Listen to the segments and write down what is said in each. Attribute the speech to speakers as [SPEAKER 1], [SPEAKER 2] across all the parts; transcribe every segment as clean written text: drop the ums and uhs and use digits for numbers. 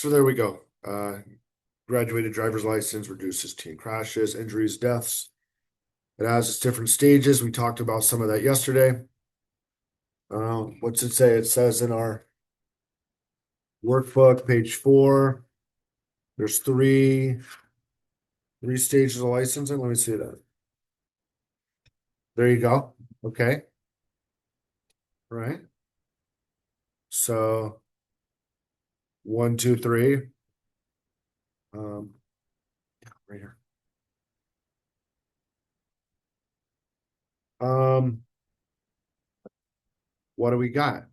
[SPEAKER 1] So there we go. Graduated driver's license reduces teen crashes, injuries, deaths. It has its different stages. We talked about some of that yesterday. What's it say? It says in our workbook, page 4, there's three stages of licensing. Let me see that. There you go. Okay. Right. So 1, 2, 3. Right here. What do we got?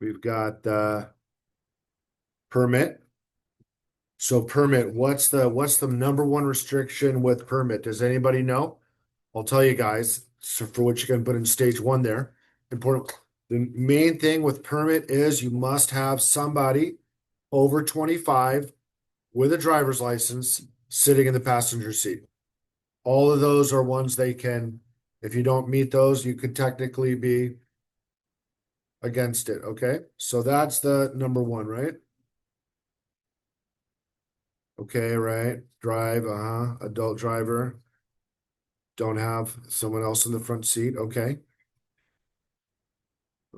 [SPEAKER 1] We've got permit. So permit, what's the number one restriction with permit? Does anybody know? I'll tell you guys. So for what you can put in stage 1 there. Important. The main thing with permit is you must have somebody over 25 with a driver's license sitting in the passenger seat. All of those are ones they can, if you don't meet those, you could technically be against it. Okay. So that's the number one, right? Okay, right. Drive, adult driver. Don't have someone else in the front seat. Okay.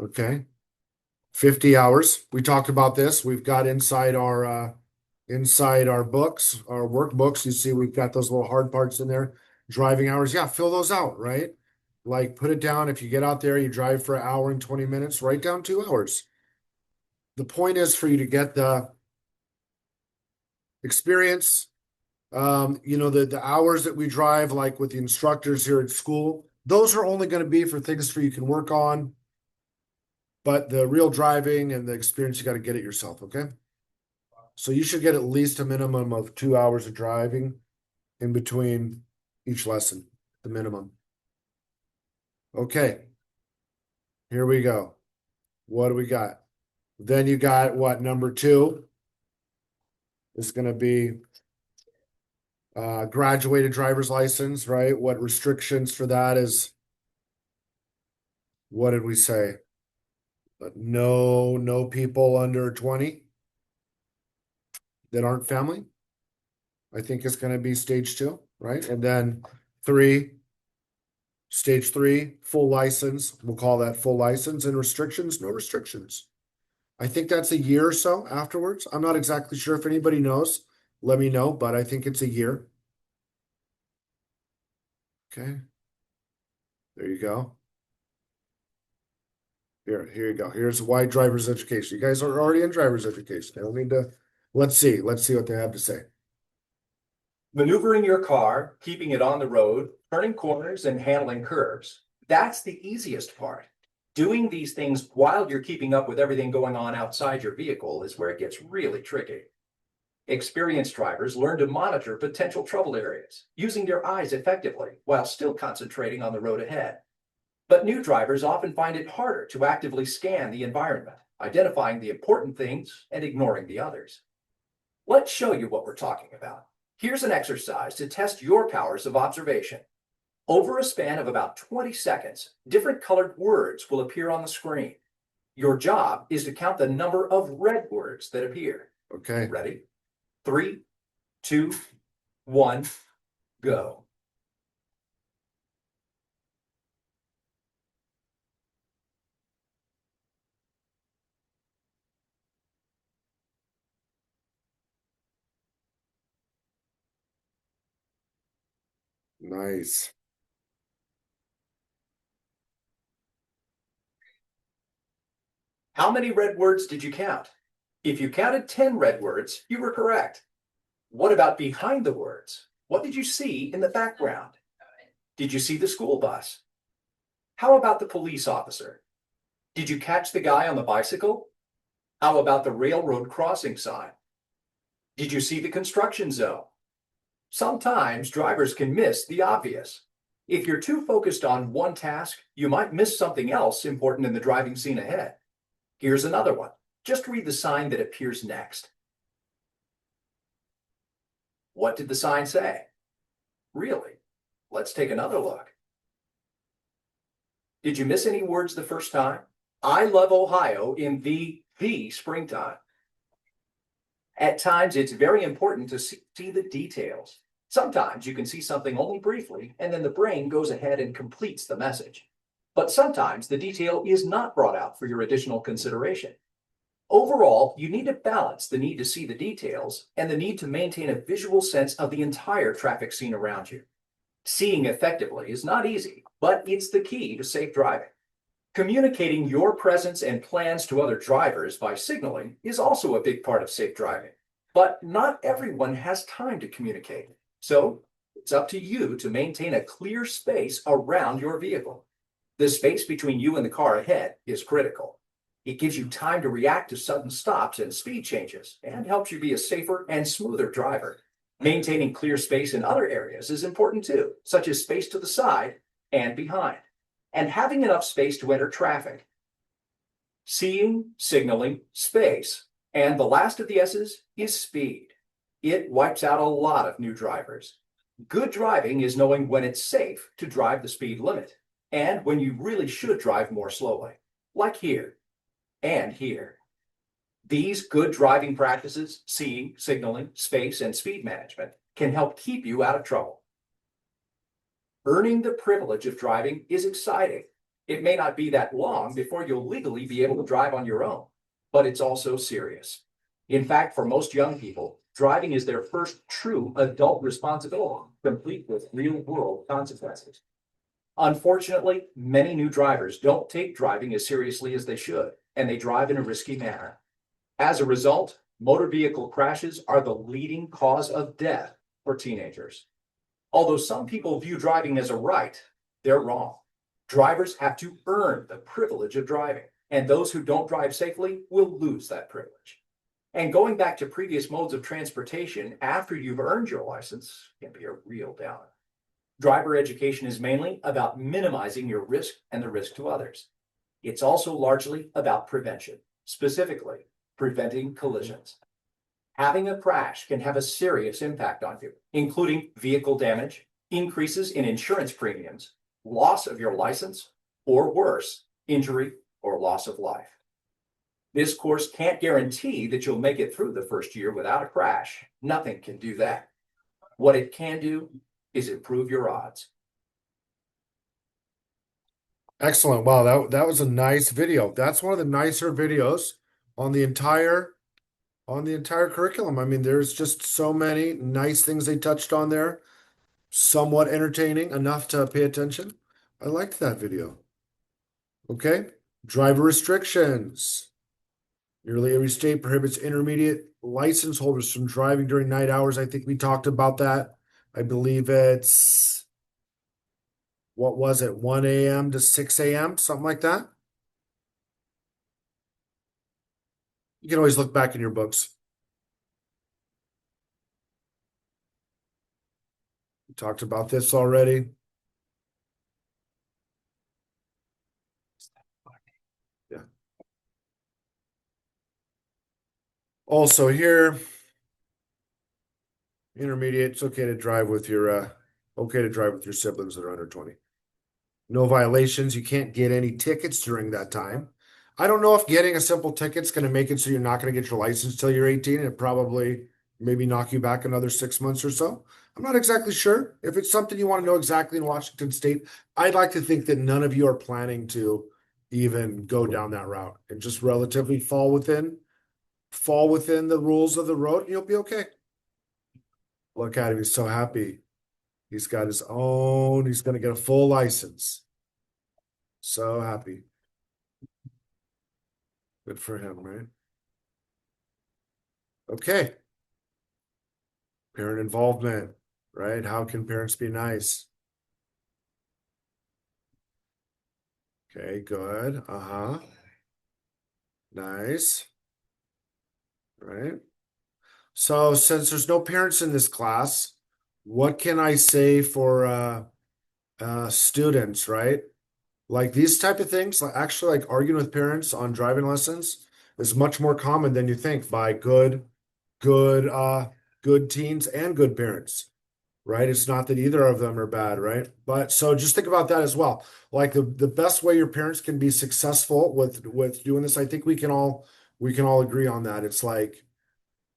[SPEAKER 1] Okay. 50 hours. We talked about this. We've got inside our books, our workbooks. You see, we've got those little hard parts in there. Driving hours. Yeah, fill those out, right? Like put it down. If you get out there, you drive for an hour and 20 minutes, write down 2 hours. The point is for you to get the experience. The hours that we drive, like with the instructors here at school, those are only going to be for things for you can work on. But the real driving and the experience, you got to get it yourself, okay? So you should get at least a minimum of 2 hours of driving in between each lesson, the minimum. Okay, here we go. What do we got? Then you got what? Number 2 is going to be graduated driver's license, right? What restrictions for that is, what did we say? No people under 20 that aren't family. I think it's going to be stage 2, right? And then stage 3, full license. We'll call that full license, and restrictions, no restrictions. I think that's a year or so afterwards. I'm not exactly sure. If anybody knows, let me know, but I think it's a year. Okay. There you go. Here you go. Here's why driver's education. You guys are already in driver's education. I don't need to. Let's see what they have to say.
[SPEAKER 2] Maneuvering your car, keeping it on the road, turning corners, and handling curves. That's the easiest part. Doing these things while you're keeping up with everything going on outside your vehicle is where it gets really tricky. Experienced drivers learn to monitor potential trouble areas, using their eyes effectively while still concentrating on the road ahead. But new drivers often find it harder to actively scan the environment, identifying the important things and ignoring the others. Let's show you what we're talking about. Here's an exercise to test your powers of observation. Over a span of about 20 seconds, different colored words will appear on the screen. Your job is to count the number of red words that appear.
[SPEAKER 1] Okay.
[SPEAKER 2] Ready? 3, 2, 1, go.
[SPEAKER 1] Nice.
[SPEAKER 2] How many red words did you count? If you counted 10 red words, you were correct. What about behind the words? What did you see in the background? Did you see the school bus? How about the police officer? Did you catch the guy on the bicycle? How about the railroad crossing sign? Did you see the construction zone? Sometimes drivers can miss the obvious. If you're too focused on one task, you might miss something else important in the driving scene ahead. Here's another one. Just read the sign that appears next. What did the sign say? Really? Let's take another look. Did you miss any words the first time? I love Ohio in the springtime. At times, it's very important to see the details. Sometimes you can see something only briefly, and then the brain goes ahead and completes the message. But sometimes the detail is not brought out for your additional consideration. Overall, you need to balance the need to see the details and the need to maintain a visual sense of the entire traffic scene around you. Seeing effectively is not easy, but it's the key to safe driving. Communicating your presence and plans to other drivers by signaling is also a big part of safe driving. But not everyone has time to communicate. So it's up to you to maintain a clear space around your vehicle. The space between you and the car ahead is critical. It gives you time to react to sudden stops and speed changes and helps you be a safer and smoother driver. Maintaining clear space in other areas is important too, such as space to the side and behind, and having enough space to enter traffic. Seeing, signaling, space, and the last of the S's is speed. It wipes out a lot of new drivers. Good driving is knowing when it's safe to drive the speed limit and when you really should drive more slowly, like here and here. These good driving practices, seeing, signaling, space, and speed management, can help keep you out of trouble. Earning the privilege of driving is exciting. It may not be that long before you'll legally be able to drive on your own, but it's also serious. In fact, for most young people, driving is their first true adult responsibility, complete with real-world consequences. Unfortunately, many new drivers don't take driving as seriously as they should, and they drive in a risky manner. As a result, motor vehicle crashes are the leading cause of death for teenagers. Although some people view driving as a right, they're wrong. Drivers have to earn the privilege of driving, and those who don't drive safely will lose that privilege. And going back to previous modes of transportation after you've earned your license can be a real downer. Driver education is mainly about minimizing your risk and the risk to others. It's also largely about prevention, specifically preventing collisions. Having a crash can have a serious impact on you, including vehicle damage, increases in insurance premiums, loss of your license, or worse, injury or loss of life. This course can't guarantee that you'll make it through the first year without a crash. Nothing can do that. What it can do is improve your odds.
[SPEAKER 1] Excellent. Wow, that was a nice video. That's one of the nicer videos on the entire curriculum. I mean, there's just so many nice things they touched on there. Somewhat entertaining enough to pay attention. I liked that video. Okay. Driver restrictions. Nearly every state prohibits intermediate license holders from driving during night hours. I think we talked about that. I believe it's, what was it, 1 a.m. to 6 a.m., something like that. You can always look back in your books. We talked about this already. Yeah. Also here, intermediate, it's okay to drive with your siblings that are under 20. No violations. You can't get any tickets during that time. I don't know if getting a simple ticket's going to make it so you're not going to get your license till you're 18. It probably maybe knock you back another 6 months or so. I'm not exactly sure. If it's something you want to know exactly in Washington State, I'd like to think that none of you are planning to even go down that route and just relatively fall within the rules of the road, and you'll be okay. Look at him. He's so happy. He's got his own, he's going to get a full license. So happy. Good for him, right? Okay. Parent involvement, right? How can parents be nice? Okay, good. Uh-huh. Nice. Right. So since there's no parents in this class, what can I say for students, right? Like these type of things, like actually like arguing with parents on driving lessons is much more common than you think by good teens and good parents. right? It's not that either of them are bad, right? But so just think about that as well. Like the best way your parents can be successful with doing this, I think we can all agree on that. It's like,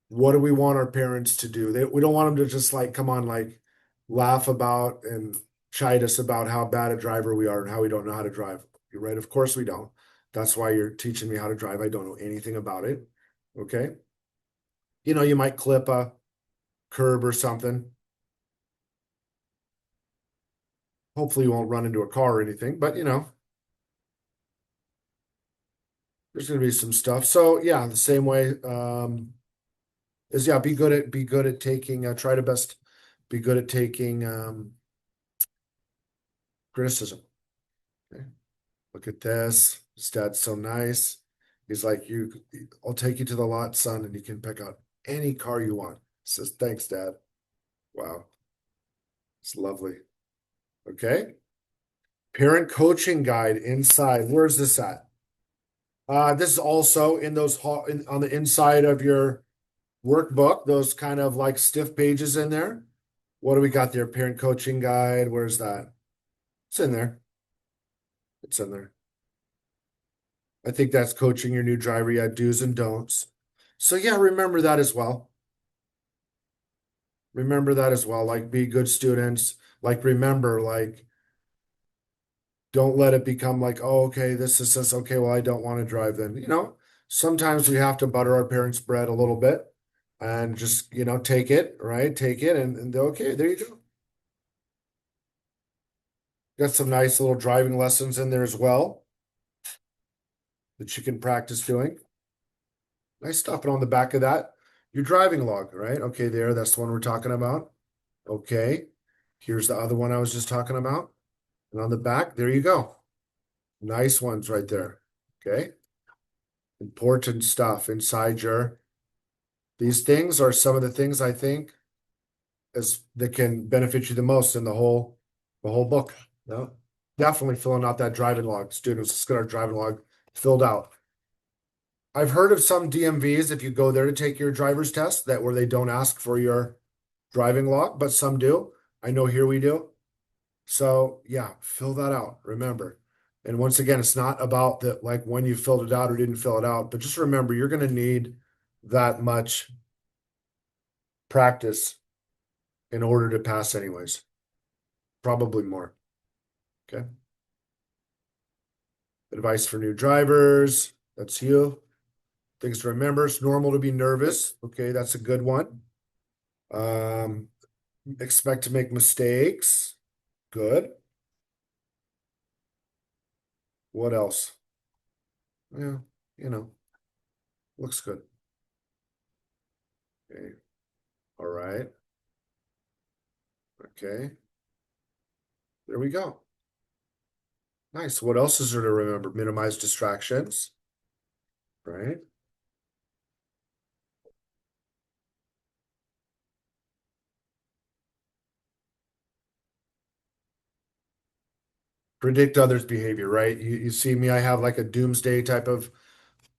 [SPEAKER 1] what do we want our parents to do? We don't want them to just like come on, like laugh about and chide us about how bad a driver we are and how we don't know how to drive. You're right. Of course we don't. That's why you're teaching me how to drive. I don't know anything about it. Okay. You might clip a curb or something. Hopefully you won't run into a car or anything, but there's going to be some stuff. So yeah, the same way is yeah, be good at taking try to best be good at taking criticism. Okay. Look at this. His dad's so nice. He's like, I'll take you to the lot, son, and you can pick out any car you want. He says, thanks, Dad. Wow. It's lovely. Okay. Parent coaching guide inside. Where's this at? This is also in on the inside of your workbook, those kind of like stiff pages in there. What do we got there? Parent coaching guide. Where's that? It's in there. It's in there. I think that's coaching your new driver. Yeah, do's and don'ts. So yeah, remember that as well. Remember that as well. Like be good students. Like remember, like don't let it become like, oh, okay, this is this. Okay, well, I don't want to drive then. Sometimes we have to butter our parents' bread a little bit and just, take it, right? Take it and okay, there you go. Got some nice little driving lessons in there as well that you can practice doing. Nice stuff. And on the back of that, your driving log, right? Okay, that's the one we're talking about. Okay. Here's the other one I was just talking about. And on the back, there you go. Nice ones right there. Okay. Important stuff inside these things are some of the things I think that can benefit you the most in the whole book. Yeah. Definitely filling out that driving log. Students, let's get our driving log filled out. I've heard of some DMVs, if you go there to take your driver's test, that where they don't ask for your driving log, but some do. I know here we do. So yeah, fill that out. Remember. And once again, it's not about that like when you filled it out or didn't fill it out, but just remember you're going to need that much practice in order to pass anyways. Probably more. Okay. Advice for new drivers. That's you. Things to remember. It's normal to be nervous. Okay, that's a good one. Expect to make mistakes. Good. What else? Yeah, looks good. Okay. All right. Okay. There we go. Nice. What else is there to remember? Minimize distractions. Right. Predict others' behavior, right? You see me, I have like a doomsday type of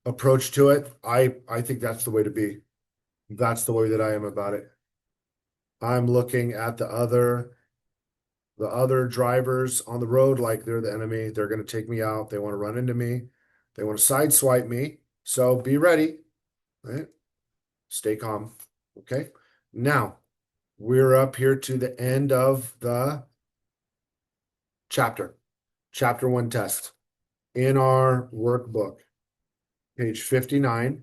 [SPEAKER 1] approach to it. I think that's the way to be. That's the way that I am about it. I'm looking at the other drivers on the road like they're the enemy. They're going to take me out. They want to run into me. They want to sideswipe me. So be ready, right? Stay calm. Okay. Now we're up here to the end of the chapter 1 test in our workbook, page 59.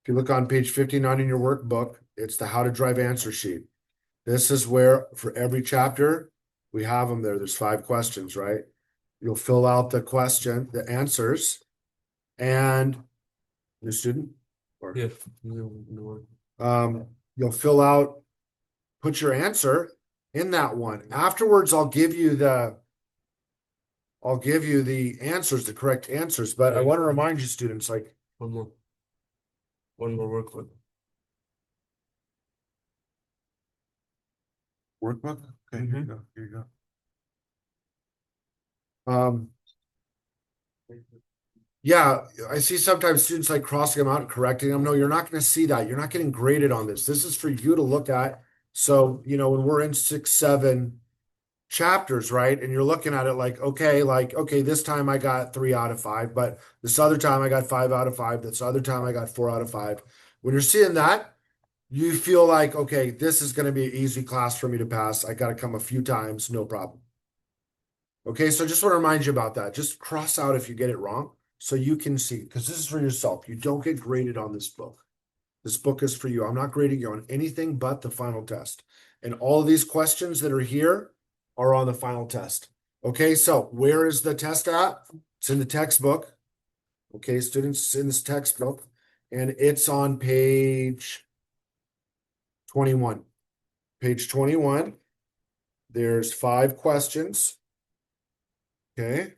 [SPEAKER 1] If you look on page 59 in your workbook, it's the how to drive answer sheet. This is where for every chapter, we have them there. There's 5 questions, right? You'll fill out the answers, and new student, or
[SPEAKER 3] Yeah. No.
[SPEAKER 1] you'll put your answer in that one. Afterwards, I'll give you the answers, the correct answers. But I
[SPEAKER 3] Okay.
[SPEAKER 1] want to remind you, students, like
[SPEAKER 3] One more. One more workbook.
[SPEAKER 1] workbook. Okay, here you
[SPEAKER 3] Mhm.
[SPEAKER 1] go. Here you go. Yeah, I see sometimes students like crossing them out and correcting them. No, you're not going to see that. You're not getting graded on this. This is for you to look at So, when we're in 6, 7 chapters, right? And you're looking at it okay, this time I got 3 out of 5, but this other time I got 5 out of 5. This other time I got 4 out of 5. When you're seeing that, you feel like, okay, this is going to be an easy class for me to pass. I got to come a few times, no problem. Okay, so just want to remind you about that. Just cross out if you get it wrong so you can see, because this is for yourself. You don't get graded on this book. This book is for you. I'm not grading you on anything but the final test. And all of these questions that are here are on the final test. Okay, so where is the test at? It's in the textbook. Okay, students, it's in this textbook. And it's on page 21. Page 21. There's 5 questions. Okay.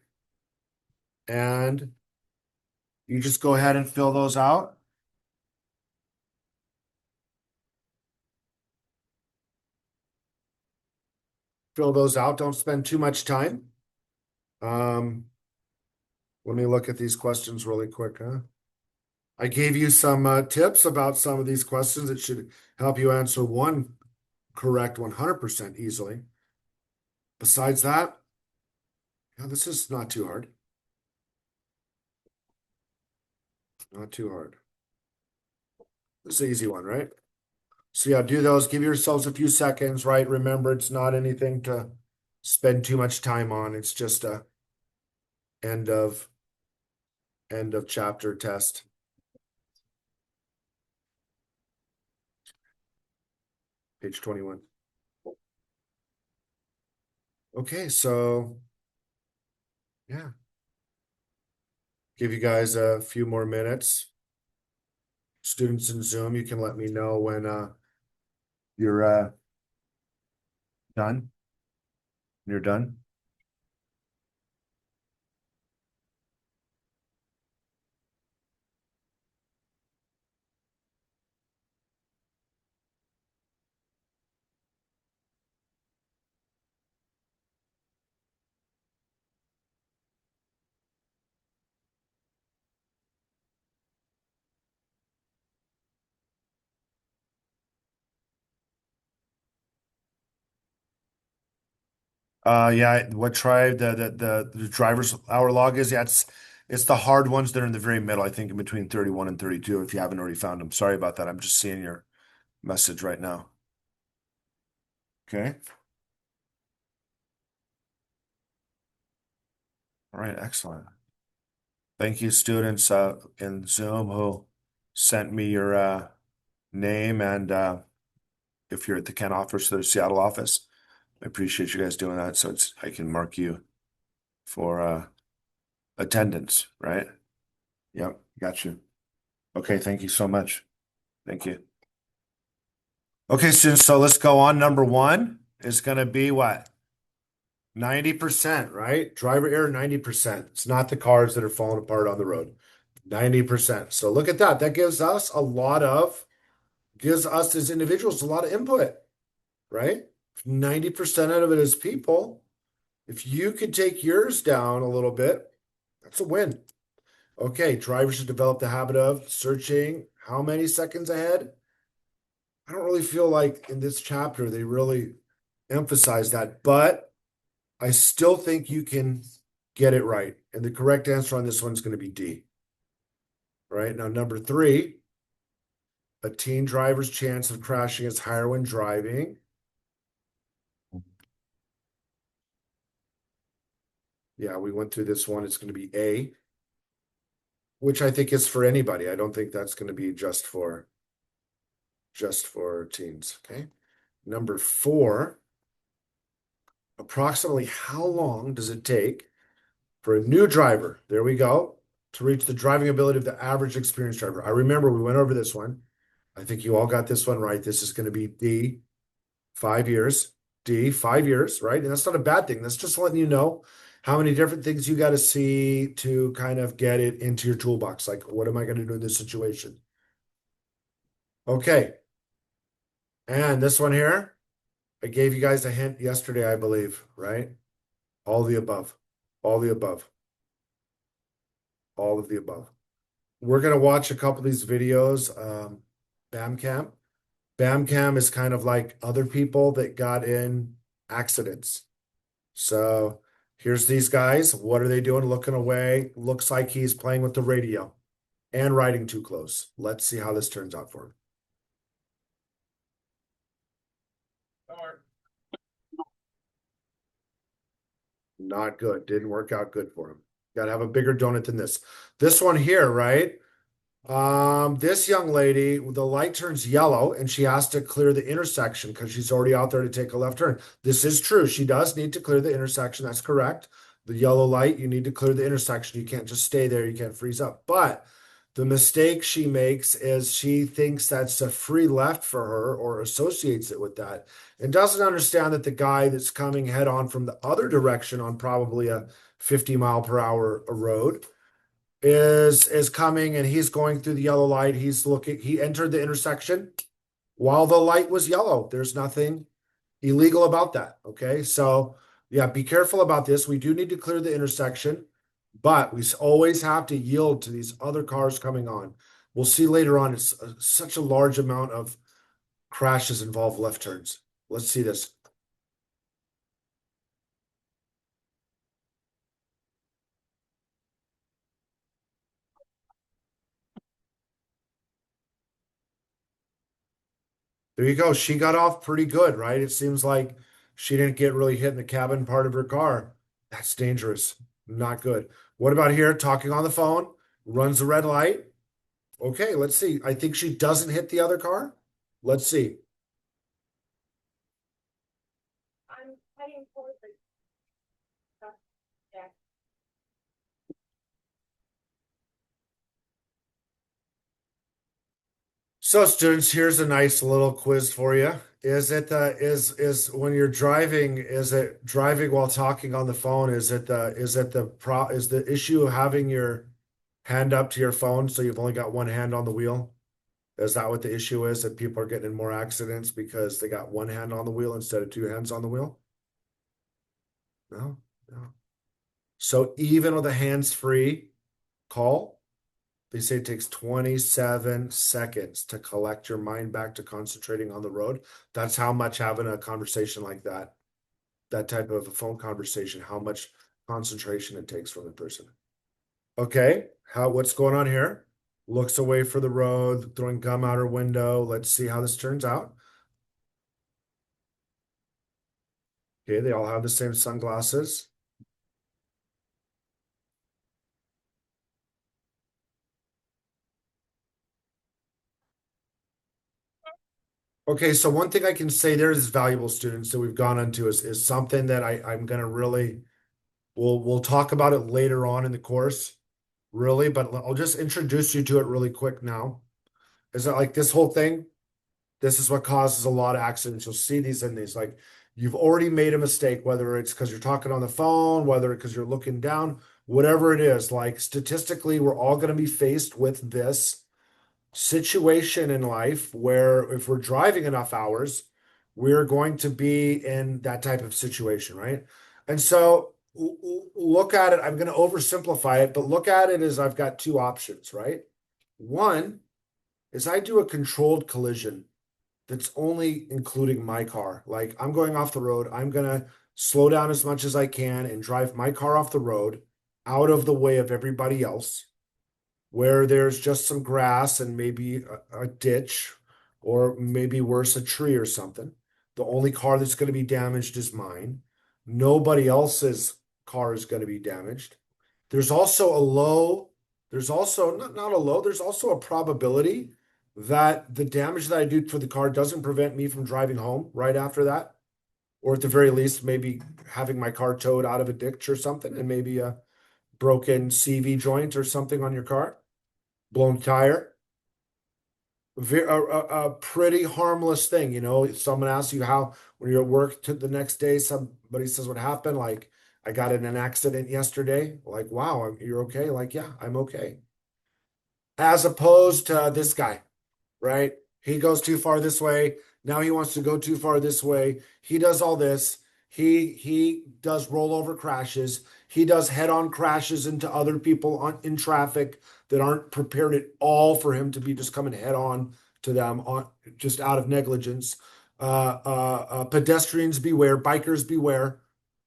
[SPEAKER 1] And you just go ahead and fill those out. Fill those out. Don't spend too much time. Let me look at these questions really quick, huh? I gave you some tips about some of these questions that should help you answer one correct 100% easily. Besides that, yeah, this is not too hard. Not too hard. This is an easy one, right? So yeah, do those. Give yourselves a few seconds, right? Remember, it's not anything to spend too much time on. It's just a end of chapter test. Page 21. Okay, so yeah. Give you guys a few more minutes. Students in Zoom, you can let me know when you're done. You're done. Yeah, what tribe the driver's hour log is? Yeah, it's the hard ones that are in the very middle, I think in between 31 and 32, if you haven't already found them. Sorry about that. I'm just seeing your message right now. Okay. All right, excellent. Thank you, students in Zoom who sent me your name and if you're at the Kent office or the Seattle office. I appreciate you guys doing that. So I can mark you for attendance, right? Yep, got you. Okay, thank you so much. Thank you. Okay, students, so let's go on. Number 1 is going to be what? 90%, right? Driver error, 90%. It's not the cars that are falling apart on the road. 90%. So look at that. That gives us as individuals a lot of input, right? 90% of it is people. If you could take yours down a little bit, that's a win. Okay, drivers should develop the habit of searching how many seconds ahead. I don't really feel like in this chapter they really emphasize that, but I still think you can get it right. And the correct answer on this one is going to be D. Right now, number 3, a teen driver's chance of crashing is higher when driving. Yeah, we went through this one. It's going to be A, which I think is for anybody. I don't think that's going to be just for teens. Okay. Number 4, approximately how long does it take for a new driver, there we go, to reach the driving ability of the average experienced driver? I remember we went over this one. I think you all got this one right. This is going to be D, 5 years. D, 5 years, right? And that's not a bad thing. That's just letting you know how many different things you got to see to kind of get it into your toolbox. Like, what am I going to do in this situation? Okay. And this one here, I gave you guys a hint yesterday, I believe, right? All the above. All the above. All of the above. We're going to watch a couple of these videos, BAM Camp, Bam cam is kind of like other people that got in accidents. So here's these guys. What are they doing? Looking away. Looks like he's playing with the radio and riding too close. Let's see how this turns out for him. Not good. Didn't work out good for him. Got to have a bigger donut than this. This one here, right? This young lady, the light turns yellow and she has to clear the intersection because she's already out there to take a left turn. This is true. She does need to clear the intersection. That's correct. The yellow light, you need to clear the intersection. You can't just stay there. You can't freeze up. But the mistake she makes is she thinks that's a free left for her or associates it with that and doesn't understand that the guy that's coming head on from the other direction on probably a 50-mile-per-hour road is coming and he's going through the yellow light. He entered the intersection while the light was yellow. There's nothing illegal about that. Okay. So yeah, be careful about this. We do need to clear the intersection, but we always have to yield to these other cars coming on. We'll see later on. It's such a large amount of crashes involve left turns. Let's see this. There you go. She got off pretty good, right? It seems like she didn't get really hit in the cabin part of her car. That's dangerous. Not good. What about here? Talking on the phone, runs the red light. Okay, let's see. I think she doesn't hit the other car. Let's see.
[SPEAKER 4] I'm heading towards the yeah.
[SPEAKER 1] So students, here's a nice little quiz for you. Is when you're driving, is it driving while talking on the phone? Is the issue of having your hand up to your phone so you've only got one hand on the wheel? Is that what the issue is? That people are getting in more accidents because they got one hand on the wheel instead of two hands on the wheel? No, no. So even with a hands-free call, they say it takes 27 seconds to collect your mind back to concentrating on the road. That's how much having a conversation like that type of a phone conversation, how much concentration it takes from the person. Okay, what's going on here? Looks away for the road, throwing gum out her window. Let's see how this turns out. Okay, they all have the same sunglasses. Okay, so one thing I can say there is valuable students that we've gone into is something that I'm gonna really we'll talk about it later on in the course, really, but I'll just introduce you to it really quick now. Is that like this whole thing? This is what causes a lot of accidents. You'll see these in these. Like you've already made a mistake, whether it's because you're talking on the phone, whether because you're looking down, whatever it is. Like statistically, we're all going to be faced with this situation in life where if we're driving enough hours, we're going to be in that type of situation, right? And so look at it. I'm going to oversimplify it, but look at it as I've got two options, right? One is I do a controlled collision that's only including my car. Like I'm going off the road, I'm gonna slow down as much as I can and drive my car off the road out of the way of everybody else, where there's just some grass and maybe a ditch, or maybe worse, a tree or something. The only car that's going to be damaged is mine. Nobody else's car is going to be damaged. There's also a low, there's also not a low, there's also a probability that the damage that I do for the car doesn't prevent me from driving home right after that. Or at the very least, maybe having my car towed out of a ditch or something, and maybe a broken CV joint or something on your car, blown tire. A pretty harmless thing, you know. If someone asks you how, when you're at work to the next day, somebody says what happened, like, I got in an accident yesterday. Like, wow, you're okay? Like, yeah, I'm okay. As opposed to this guy, right? He goes too far this way. Now he wants to go too far this way. He does all this. He does rollover crashes. He does head-on crashes into other people in traffic that aren't prepared at all for him to be just coming head on to them on just out of negligence. Pedestrians beware, bikers beware,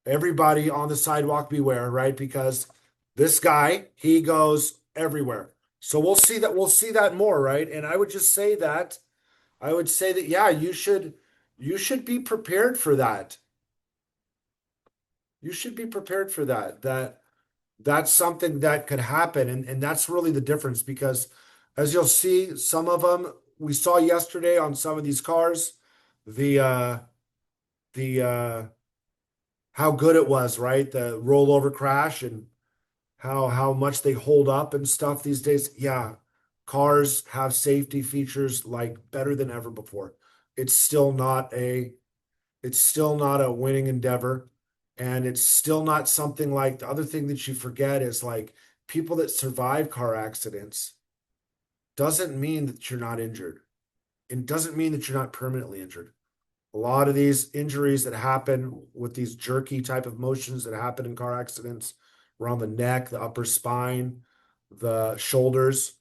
[SPEAKER 1] everybody on the sidewalk beware, right? Because this guy, he goes everywhere. So we'll see that more, right? And I would just say that I would say that yeah, you should be prepared for that. You should be prepared for that. That's something that could happen. And that's really the difference because as you'll see, some of them we saw yesterday on some of these cars, the the how good it was, right? The rollover crash and how much they hold up and stuff these days. Yeah, cars have safety features like better than ever before. It's still not a it's still not a winning endeavor. And it's still not something like the other thing that you forget is like people that survive car accidents doesn't mean that you're not injured. It doesn't mean that you're not permanently injured. A lot of these injuries that happen with these jerky type of motions that happen in car accidents around the neck, the upper spine, the shoulders,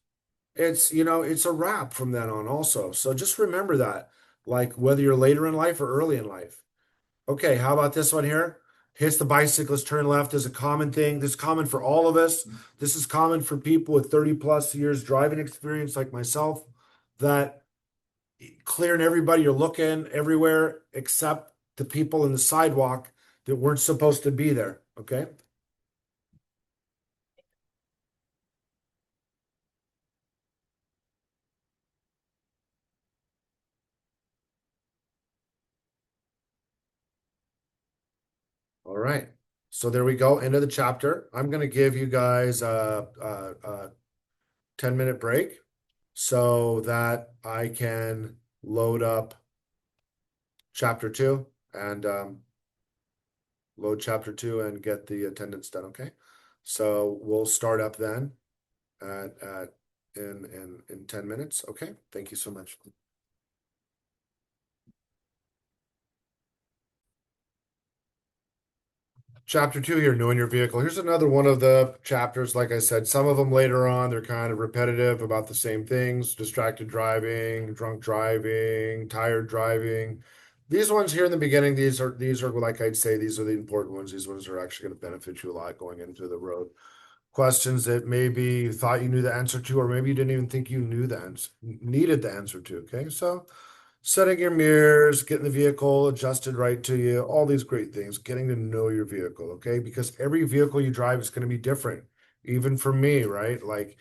[SPEAKER 1] it's a wrap from then on also. So just remember that, like whether you're later in life or early in life. Okay, how about this one here? Hits the bicyclist, turn left is a common thing. This is common for all of us. This is common for people with 30 plus years driving experience like myself, that clearing everybody, you're looking everywhere except the people in the sidewalk that weren't supposed to be there. Okay. All right. So there we go. End of the chapter. I'm going to give you guys a 10-minute break so that I can load up chapter 2 and load chapter 2 and get the attendance done. Okay. So we'll start up then at in 10 minutes. Okay. Thank you so much. Chapter 2 here, knowing your vehicle. Here's another one of the chapters. Like I said, some of them later on, they're kind of repetitive about the same things: distracted driving, drunk driving, tired driving. These ones here in the beginning, these are like I'd say, these are the important ones. These ones are actually going to benefit you a lot going into the road. Questions that maybe you thought you knew the answer to, or maybe you didn't even think you knew the answer, needed the answer to. Okay, so setting your mirrors, getting the vehicle adjusted right to you, all these great things, getting to know your vehicle, okay? Because every vehicle you drive is going to be different. Even for me, right? Like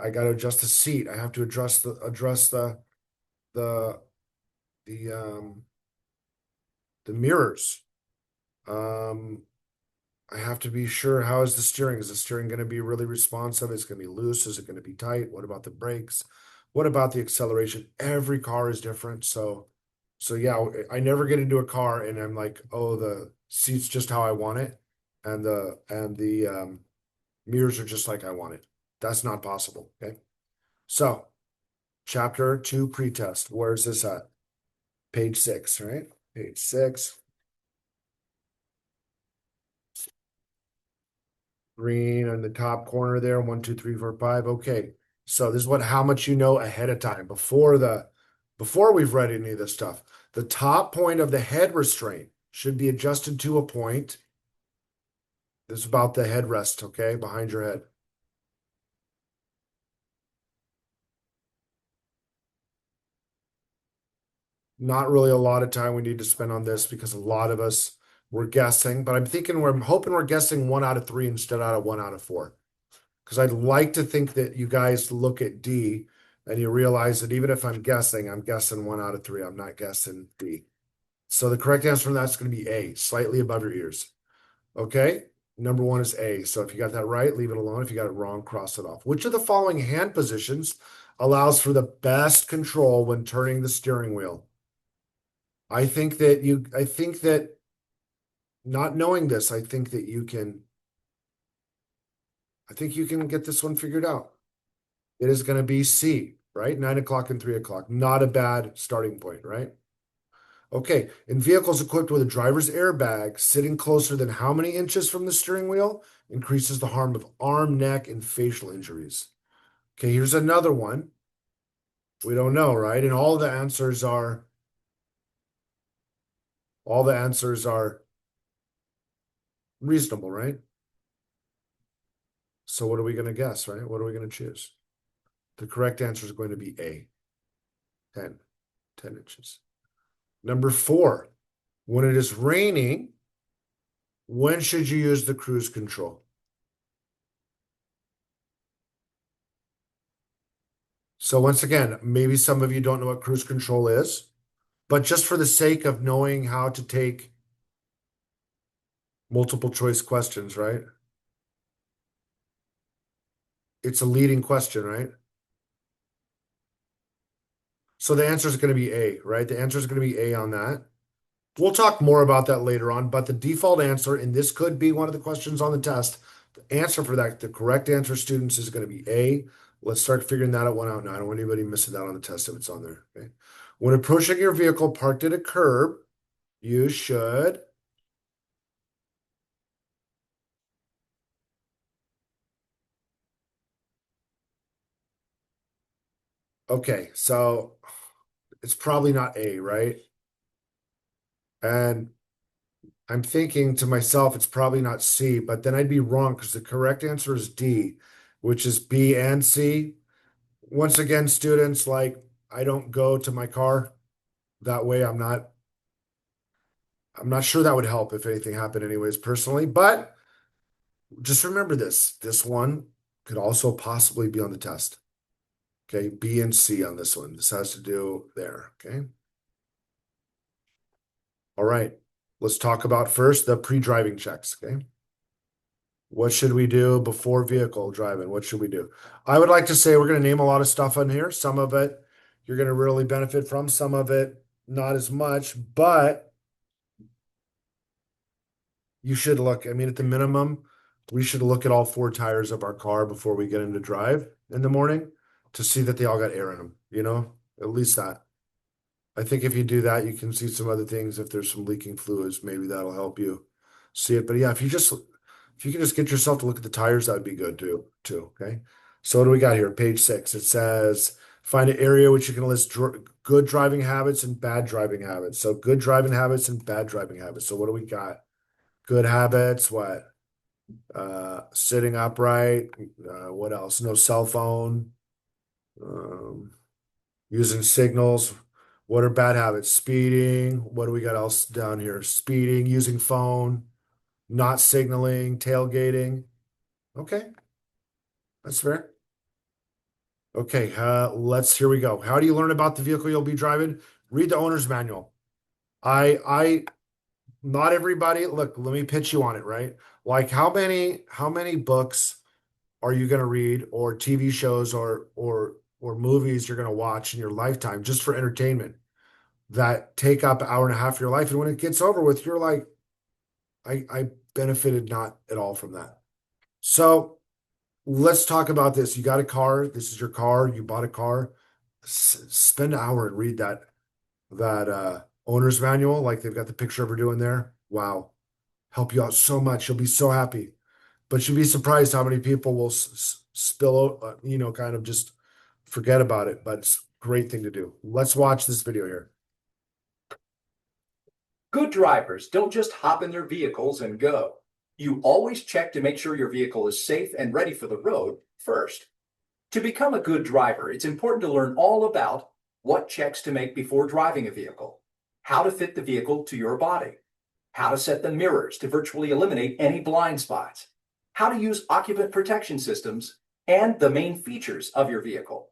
[SPEAKER 1] I got to adjust the seat. I have to address the the um the mirrors. Um I have to be sure, how is the steering? Is the steering going to be really responsive? Is it going to be loose? Is it going to be tight? What about the brakes? What about the acceleration? Every car is different. So yeah, I never get into a car and I'm like, oh, the seat's just how I want it, and the mirrors are just like I want it. That's not possible. Okay. So chapter 2 pretest. Where's this at? Page 6, right? Page 6. Green on the top corner there. 1, 2, 3, 4, 5. Okay. So this is how much you know ahead of time before we've read any of this stuff. The top point of the head restraint should be adjusted to a point. This is about the headrest, okay, behind your head. Not really a lot of time we need to spend on this because a lot of us were guessing, but I'm hoping we're guessing 1 out of 3 instead of 1 out of 4. Because I'd like to think that you guys look at D and you realize that even if I'm guessing 1 out of 3. I'm not guessing D. So the correct answer from that's going to be A, slightly above your ears. Okay, number 1 is A. So if you got that right, leave it alone. If you got it wrong, cross it off. Which of the following hand positions allows for the best control when turning the steering wheel? I think that not knowing this, I think you can get this one figured out. It is going to be C, right? 9 o'clock and 3 o'clock. Not a bad starting point, right? Okay, in vehicles equipped with a driver's airbag, sitting closer than how many inches from the steering wheel increases the harm of arm, neck, and facial injuries. Okay, here's another one. We don't know, right? And all the answers are reasonable, right? So what are we going to guess, right? What are we going to choose? The correct answer is going to be A, 10 inches. Number 4, when it is raining, when should you use the cruise control? So once again, maybe some of you don't know what cruise control is, but just for the sake of knowing how to take multiple choice questions, right? It's a leading question, right? So the answer is going to be A, right? The answer is going to be A on that. We'll talk more about that later on, but the default answer, and this could be one of the questions on the test, the answer for that, the correct answer, students, is going to be A. Let's start figuring that one out now. I don't want anybody missing that on the test if it's on there. Okay. When approaching your vehicle parked at a curb, you should. Okay, so it's probably not A, right? And I'm thinking to myself, it's probably not C, but then I'd be wrong because the correct answer is D, which is B and C. Once again, students, like I don't go to my car that way. I'm not sure that would help if anything happened anyways, personally, but just remember this. This one could also possibly be on the test. Okay, B and C on this one. This has to do there. Okay. All right. Let's talk about first the pre-driving checks. Okay. What should we do before vehicle driving? What should we do? I would like to say we're going to name a lot of stuff on here. Some of it you're going to really benefit from, some of it not as much, but you should look. I mean, at the minimum, we should look at all 4 tires of our car before we get into drive in the morning to see that they all got air in them, at least that. I think if you do that, you can see some other things. If there's some leaking fluids, maybe that'll help you see it. But yeah, if you can just get yourself to look at the tires, that would be good too. Okay. So what do we got here? Page 6. It says find an area which you can list good driving habits and bad driving habits. So good driving habits and bad driving habits. So what do we got? Good habits, what? Sitting upright. What else? No cell phone. Using signals. What are bad habits? Speeding. What do we got else down here? Speeding, using phone, not signaling, tailgating. Okay, that's fair. Okay, here we go. How do you learn about the vehicle you'll be driving? Read the owner's manual. Not everybody, look, let me pitch you on it, right? Like how many books are you going to read or TV shows or movies you're going to watch in your lifetime just for entertainment that take up an hour and a half of your life? And when it gets over with, you're like, I benefited not at all from that. So let's talk about this. You got a car. This is your car. You bought a car. Spend an hour and read that owner's manual, like they've got the picture of her doing there. Wow, help you out so much. You'll be so happy. But you'd be surprised how many people will spill out, kind of just forget about it. But it's a great thing to do. Let's watch this video here.
[SPEAKER 2] Good drivers don't just hop in their vehicles and go. You always check to make sure your vehicle is safe and ready for the road first. To become a good driver, it's important to learn all about what checks to make before driving a vehicle, how to fit the vehicle to your body, how to set the mirrors to virtually eliminate any blind spots, how to use occupant protection systems, and the main features of your vehicle.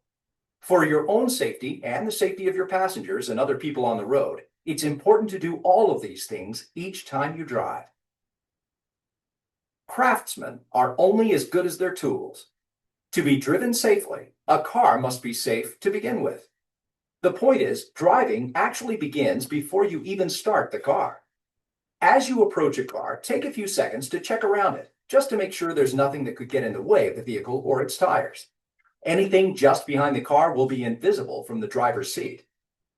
[SPEAKER 2] For your own safety and the safety of your passengers and other people on the road, it's important to do all of these things each time you drive. Craftsmen are only as good as their tools. To be driven safely, a car must be safe to begin with. The point is, driving actually begins before you even start the car. As you approach a car, take a few seconds to check around it, just to make sure there's nothing that could get in the way of the vehicle or its tires. Anything just behind the car will be invisible from the driver's seat.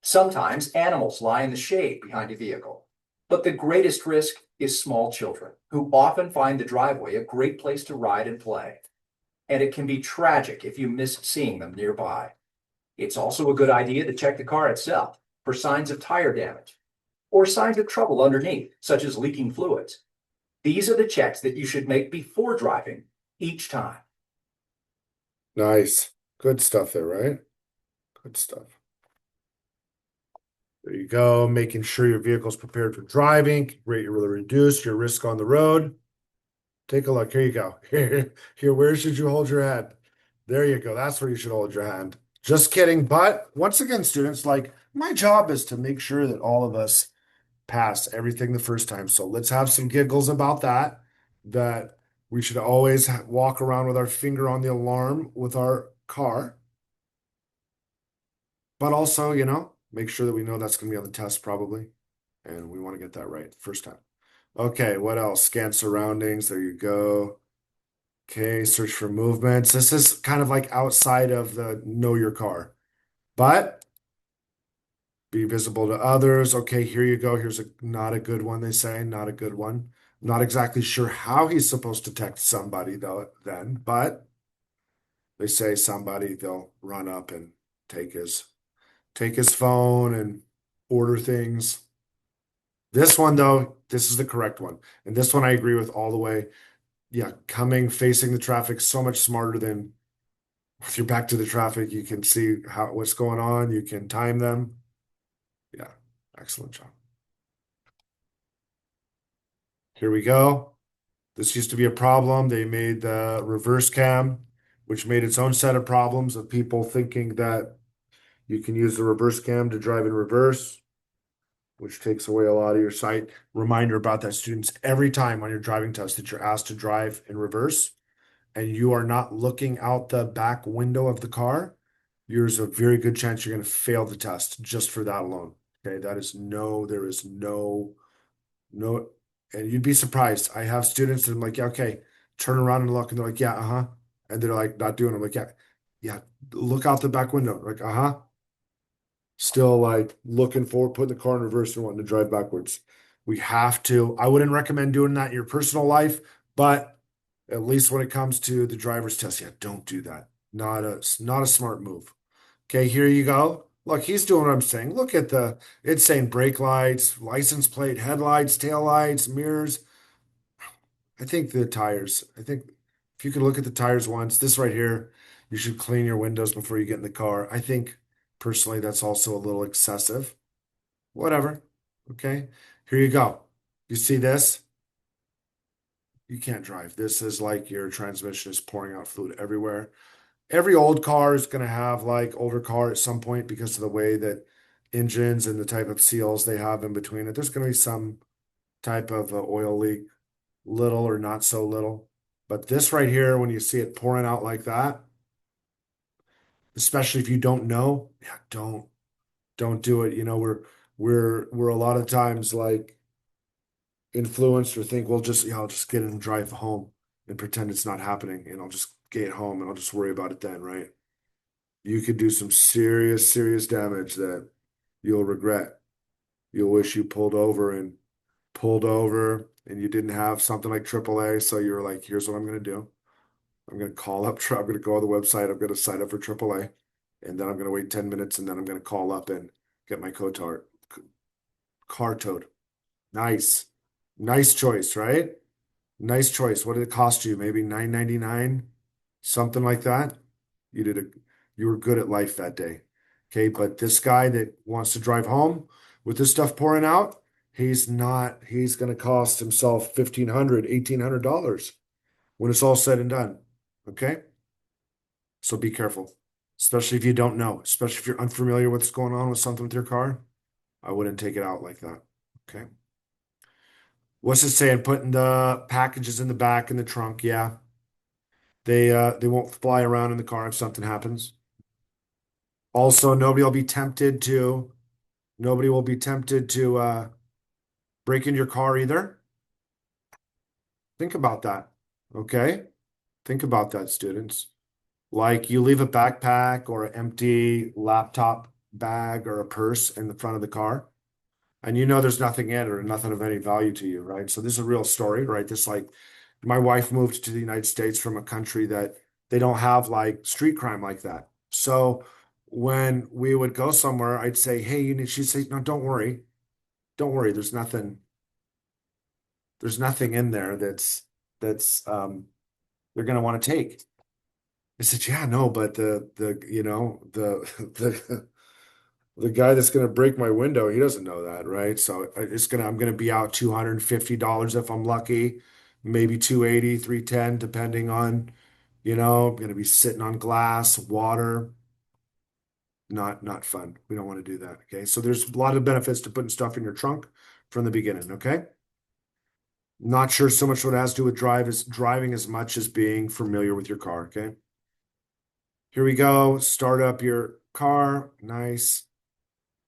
[SPEAKER 2] Sometimes animals lie in the shade behind a vehicle, but the greatest risk is small children, who often find the driveway a great place to ride and play. And it can be tragic if you miss seeing them nearby. It's also a good idea to check the car itself for signs of tire damage or signs of trouble underneath, such as leaking fluids. These are the checks that you should make before driving each time.
[SPEAKER 1] Nice. Good stuff there, right? Good stuff. There you go. Making sure your vehicle's prepared for driving can really reduce your risk on the road. Take a look. Here you go. Here, where should you hold your hand? There you go. That's where you should hold your hand. Just kidding. But once again, students, like my job is to make sure that all of us pass everything the first time. So let's have some giggles about that. That we should always walk around with our finger on the alarm with our car. But also, make sure that we know that's going to be on the test probably. And we want to get that right first time. Okay, what else? Scan surroundings. There you go. Okay, search for movements. This is kind of like outside of the know your car, but be visible to others. Okay, here you go. Here's not a good one, they say, not a good one. Not exactly sure how he's supposed to text somebody though then, but they say somebody they'll run up and take his phone and order things. This one though, this is the correct one. And this one I agree with all the way. Yeah, facing the traffic so much smarter than if you're back to the traffic, you can see what's going on, you can time them. Yeah, excellent job. Here we go. This used to be a problem. They made the reverse cam, which made its own set of problems of people thinking that you can use the reverse cam to drive in reverse, which takes away a lot of your sight. Reminder about that, students, every time on your driving test that you're asked to drive in reverse and you are not looking out the back window of the car, there's a very good chance you're going to fail the test just for that alone. Okay, there is no, and you'd be surprised. I have students that I'm like, yeah, okay, turn around and look, and they're like, yeah, uh-huh. And they're like, not doing it. I'm like, yeah, look out the back window. Like, uh-huh. Still like looking forward, putting the car in reverse and wanting to drive backwards. We have to. I wouldn't recommend doing that in your personal life, but at least when it comes to the driver's test, yeah, don't do that. Not a smart move. Okay, here you go. Look, he's doing what I'm saying. Look at it's saying brake lights, license plate, headlights, tail lights, mirrors. I think the tires. I think if you could look at the tires once, this right here, you should clean your windows before you get in the car. I think personally that's also a little excessive. Whatever. Okay. Here you go. You see this? You can't drive. This is like your transmission is pouring out fluid everywhere. Every old car is going to have like older car at some point because of the way that engines and the type of seals they have in between it. There's going to be some type of oil leak, little or not so little. But this right here, when you see it pouring out like that, especially if you don't know, yeah, don't do it. We're a lot of times like influenced or think, well, I'll just get in and drive home and pretend it's not happening, and I'll just get home and I'll just worry about it then, right? You could do some serious, serious damage that you'll regret. You'll wish you pulled over and you didn't have something like AAA. So you're like, here's what I'm going to do. I'm going to call up, I'm going to go on the website. I'm going to sign up for AAA, and then I'm going to wait 10 minutes, and then I'm going to call up and get my car towed. Nice. Nice choice, right? Nice choice. What did it cost you? Maybe $9.99, something like that. You were good at life that day. Okay, but this guy that wants to drive home with this stuff pouring out, he's going to cost himself $1,500, $1,800 when it's all said and done. Okay? So be careful, especially if you don't know, especially if you're unfamiliar with what's going on with something with your car. I wouldn't take it out like that. Okay. What's it saying? Putting the packages in the back in the trunk. Yeah. They won't fly around in the car if something happens. Also, nobody will be tempted to break in your car either. Think about that. Okay? Think about that, students. Like you leave a backpack or an empty laptop bag or a purse in the front of the car, and you know there's nothing in it or nothing of any value to you, right? So this is a real story, right? This like my wife moved to the United States from a country that they don't have like street crime like that. So when we would go somewhere, I'd say, "Hey, you need," she'd say, "No, don't worry. Don't worry. There's nothing in there that's they're gonna want to take." I said, "Yeah, no, but the guy that's gonna break my window, he doesn't know that, right? So I'm gonna be out $250 if I'm lucky, maybe 280, 310, depending on, I'm gonna be sitting on glass, water. Not fun. We don't want to do that. Okay. So there's a lot of benefits to putting stuff in your trunk from the beginning. Okay. Not sure so much what it has to do with driving as much as being familiar with your car. Okay. Here we go. Start up your car. Nice.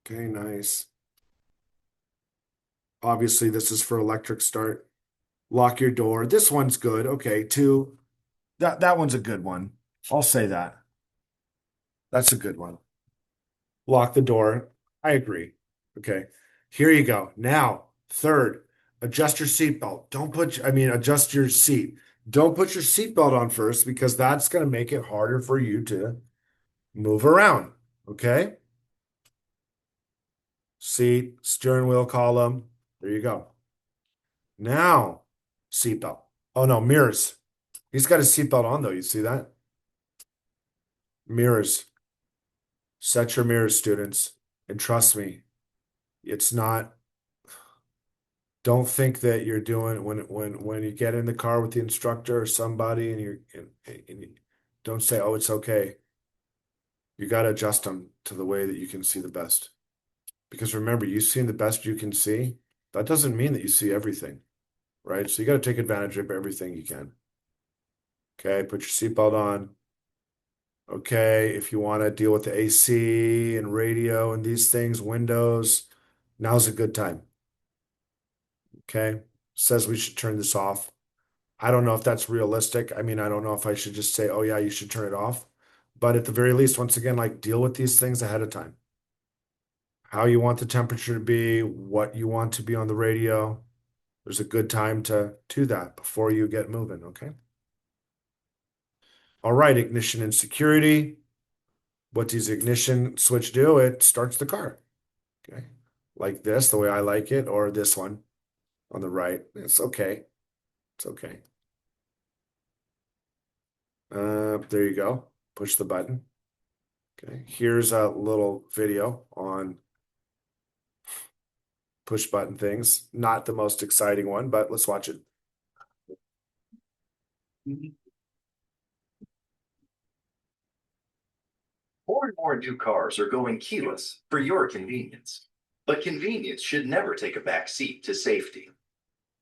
[SPEAKER 1] Okay, nice. Obviously, this is for electric start. Lock your door. This one's good. Okay, two. That one's a good one. I'll say that. That's a good one. Lock the door. I agree. Okay. Here you go. Now, third, adjust your seatbelt. Adjust your seat. Don't put your seatbelt on first because that's going to make it harder for you to move around. Okay. Seat, steering wheel column. There you go. Now, seatbelt. Oh no, mirrors. He's got his seatbelt on though. You see that? Mirrors. Set your mirrors, students. And trust me, it's not, don't think that you're doing when you get in the car with the instructor or somebody and you don't say, "Oh, it's okay." You got to adjust them to the way that you can see the best. Because remember, you seeing the best you can see, that doesn't mean that you see everything, right? So you got to take advantage of everything you can. Okay, put your seatbelt on. Okay, if you want to deal with the AC and radio and these things, windows, now's a good time. Okay, says we should turn this off. I don't know if that's realistic. I mean, I don't know if I should just say, "Oh yeah, you should turn it off." But at the very least, once again, like deal with these things ahead of time. How you want the temperature to be, what you want to be on the radio. There's a good time to do that before you get moving, okay? All right, ignition and security. What does ignition switch do? It starts the car. Okay. Like this, the way I like it, or this one on the right. It's okay. It's okay. There you go. Push the button. Okay. Here's a little video on push button things. Not the most exciting one, but let's watch it.
[SPEAKER 2] More and more new cars are going keyless for your convenience. But convenience should never take a back seat to safety.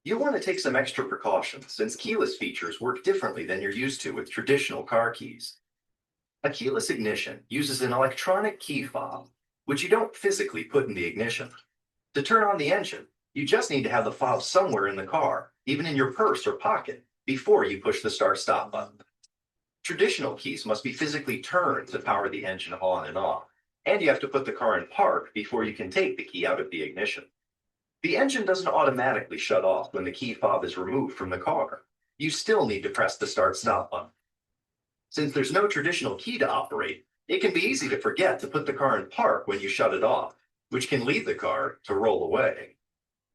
[SPEAKER 2] You'll want to take some extra precautions since keyless features work differently than you're used to with traditional car keys. A keyless ignition uses an electronic key fob, which you don't physically put in the ignition. To turn on the engine, you just need to have the fob somewhere in the car, even in your purse or pocket, before you push the start-stop button. Traditional keys must be physically turned to power the engine on and off, and you have to put the car in park before you can take the key out of the ignition. The engine doesn't automatically shut off when the key fob is removed from the car. You still need to press the start-stop button. Since there's no traditional key to operate, it can be easy to forget to put the car in park when you shut it off, which can lead the car to roll away.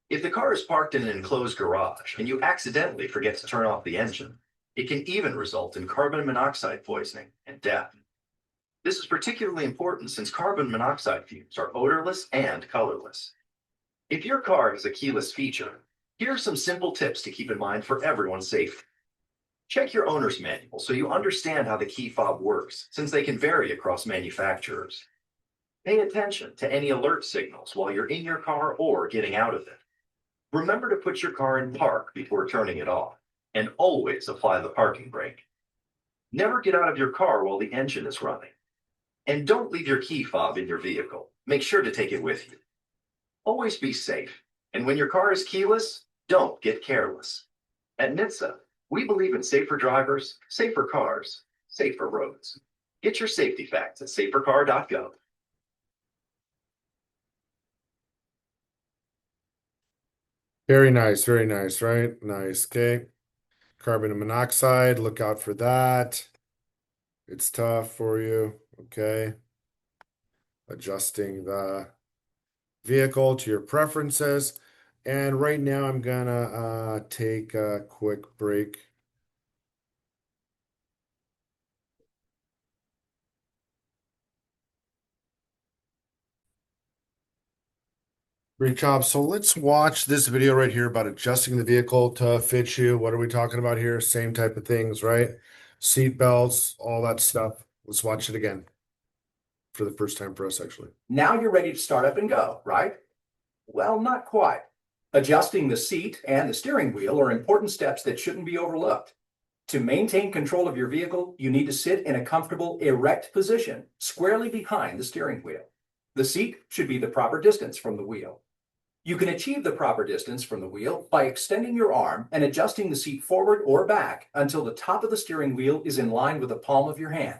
[SPEAKER 2] If the car is parked in an enclosed garage and you accidentally forget to turn off the engine, it can even result in carbon monoxide poisoning and death. This is particularly important since carbon monoxide fumes are odorless and colorless. If your car has a keyless feature, here are some simple tips to keep in mind for everyone's safety. Check your owner's manual so you understand how the key fob works, since they can vary across manufacturers. Pay attention to any alert signals while you're in your car or getting out of it. Remember to put your car in park before turning it off, and always apply the parking brake. Never get out of your car while the engine is running. And don't leave your key fob in your vehicle. Make sure to take it with you. Always be safe, and when your car is keyless, don't get careless. At NHTSA, we believe in safer drivers, safer cars, safer roads. Get your safety facts at safercar.gov.
[SPEAKER 1] Very nice, right? Nice. Okay. Carbon monoxide, look out for that. It's tough for you. Okay. adjusting the vehicle to your preferences. And right now I'm gonna take a quick break. Great job. So let's watch this video right here about adjusting the vehicle to fit you. What are we talking about here? Same type of things, right? Seat belts, all that stuff. Let's watch it again for the first time for us, actually.
[SPEAKER 2] Now you're ready to start up and go, right? Well, not quite. Adjusting the seat and the steering wheel are important steps that shouldn't be overlooked. To maintain control of your vehicle, you need to sit in a comfortable, erect position, squarely behind the steering wheel. The seat should be the proper distance from the wheel. You can achieve the proper distance from the wheel by extending your arm and adjusting the seat forward or back until the top of the steering wheel is in line with the palm of your hand.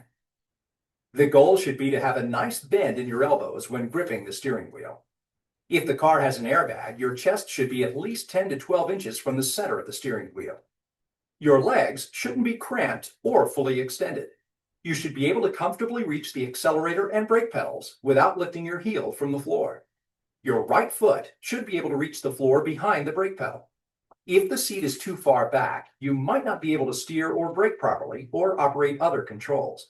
[SPEAKER 2] The goal should be to have a nice bend in your elbows when gripping the steering wheel. If the car has an airbag, your chest should be at least 10 to 12 inches from the center of the steering wheel. Your legs shouldn't be cramped or fully extended. You should be able to comfortably reach the accelerator and brake pedals without lifting your heel from the floor. Your right foot should be able to reach the floor behind the brake pedal. If the seat is too far back, you might not be able to steer or brake properly or operate other controls.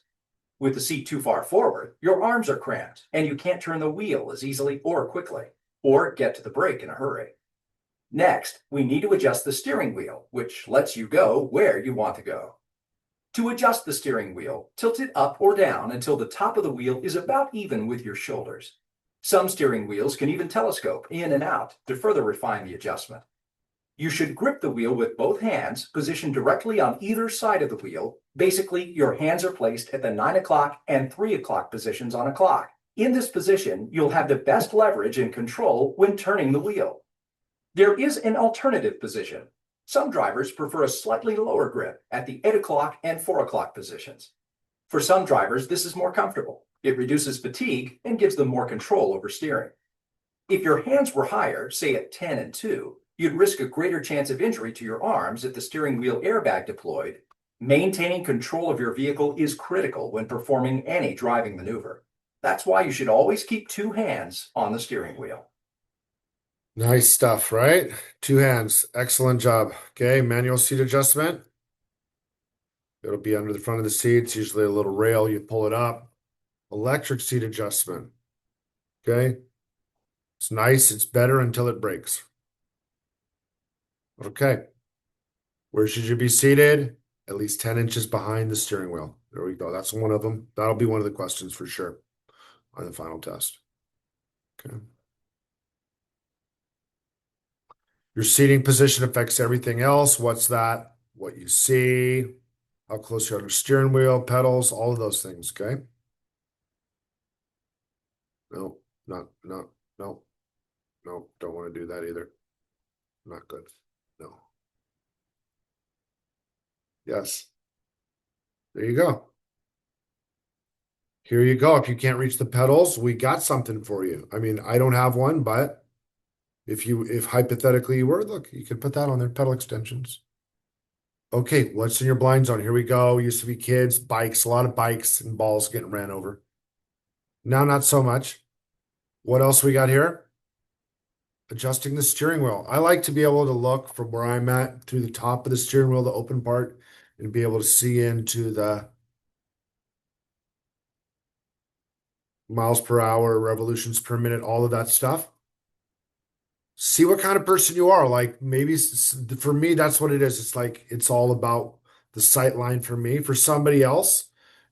[SPEAKER 2] With the seat too far forward, your arms are cramped and you can't turn the wheel as easily or quickly, or get to the brake in a hurry. Next, we need to adjust the steering wheel, which lets you go where you want to go. To adjust the steering wheel, tilt it up or down until the top of the wheel is about even with your shoulders. Some steering wheels can even telescope in and out to further refine the adjustment. You should grip the wheel with both hands positioned directly on either side of the wheel. Basically, your hands are placed at the 9 o'clock and 3 o'clock positions on a clock. In this position, you'll have the best leverage and control when turning the wheel. There is an alternative position. Some drivers prefer a slightly lower grip at the 8 o'clock and 4 o'clock positions. For some drivers, this is more comfortable. It reduces fatigue and gives them more control over steering. If your hands were higher, say at 10 and 2, you'd risk a greater chance of injury to your arms if the steering wheel airbag deployed. Maintaining control of your vehicle is critical when performing any driving maneuver. That's why you should always keep two hands on the steering wheel.
[SPEAKER 1] Nice stuff, right? Two hands. Excellent job. Okay, manual seat adjustment. It'll be under the front of the seat. It's usually a little rail. You pull it up. Electric seat adjustment. Okay. It's nice. It's better until it breaks. Okay. Where should you be seated? At least 10 inches behind the steering wheel. There we go. That's one of them. That'll be one of the questions for sure on the final test. Okay. Your seating position affects everything else. What's that? What you see, how close you are to the steering wheel, pedals, all of those things, okay? No, no, don't want to do that either. Not good. No. Yes. There you go. Here you go. If you can't reach the pedals, we got something for you. I mean, I don't have one, but if hypothetically you were, look, you could put that on there, pedal extensions. Okay, what's in your blind zone? Here we go. Used to be kids, bikes, a lot of bikes and balls getting ran over. Now, not so much. What else we got here? Adjusting the steering wheel. I like to be able to look from where I'm at through the top of the steering wheel, the open part, and be able to see into the miles per hour, revolutions per minute, all of that stuff. See what kind of person you are. Like maybe for me, that's what it is. It's like it's all about the sight line for me. For somebody else,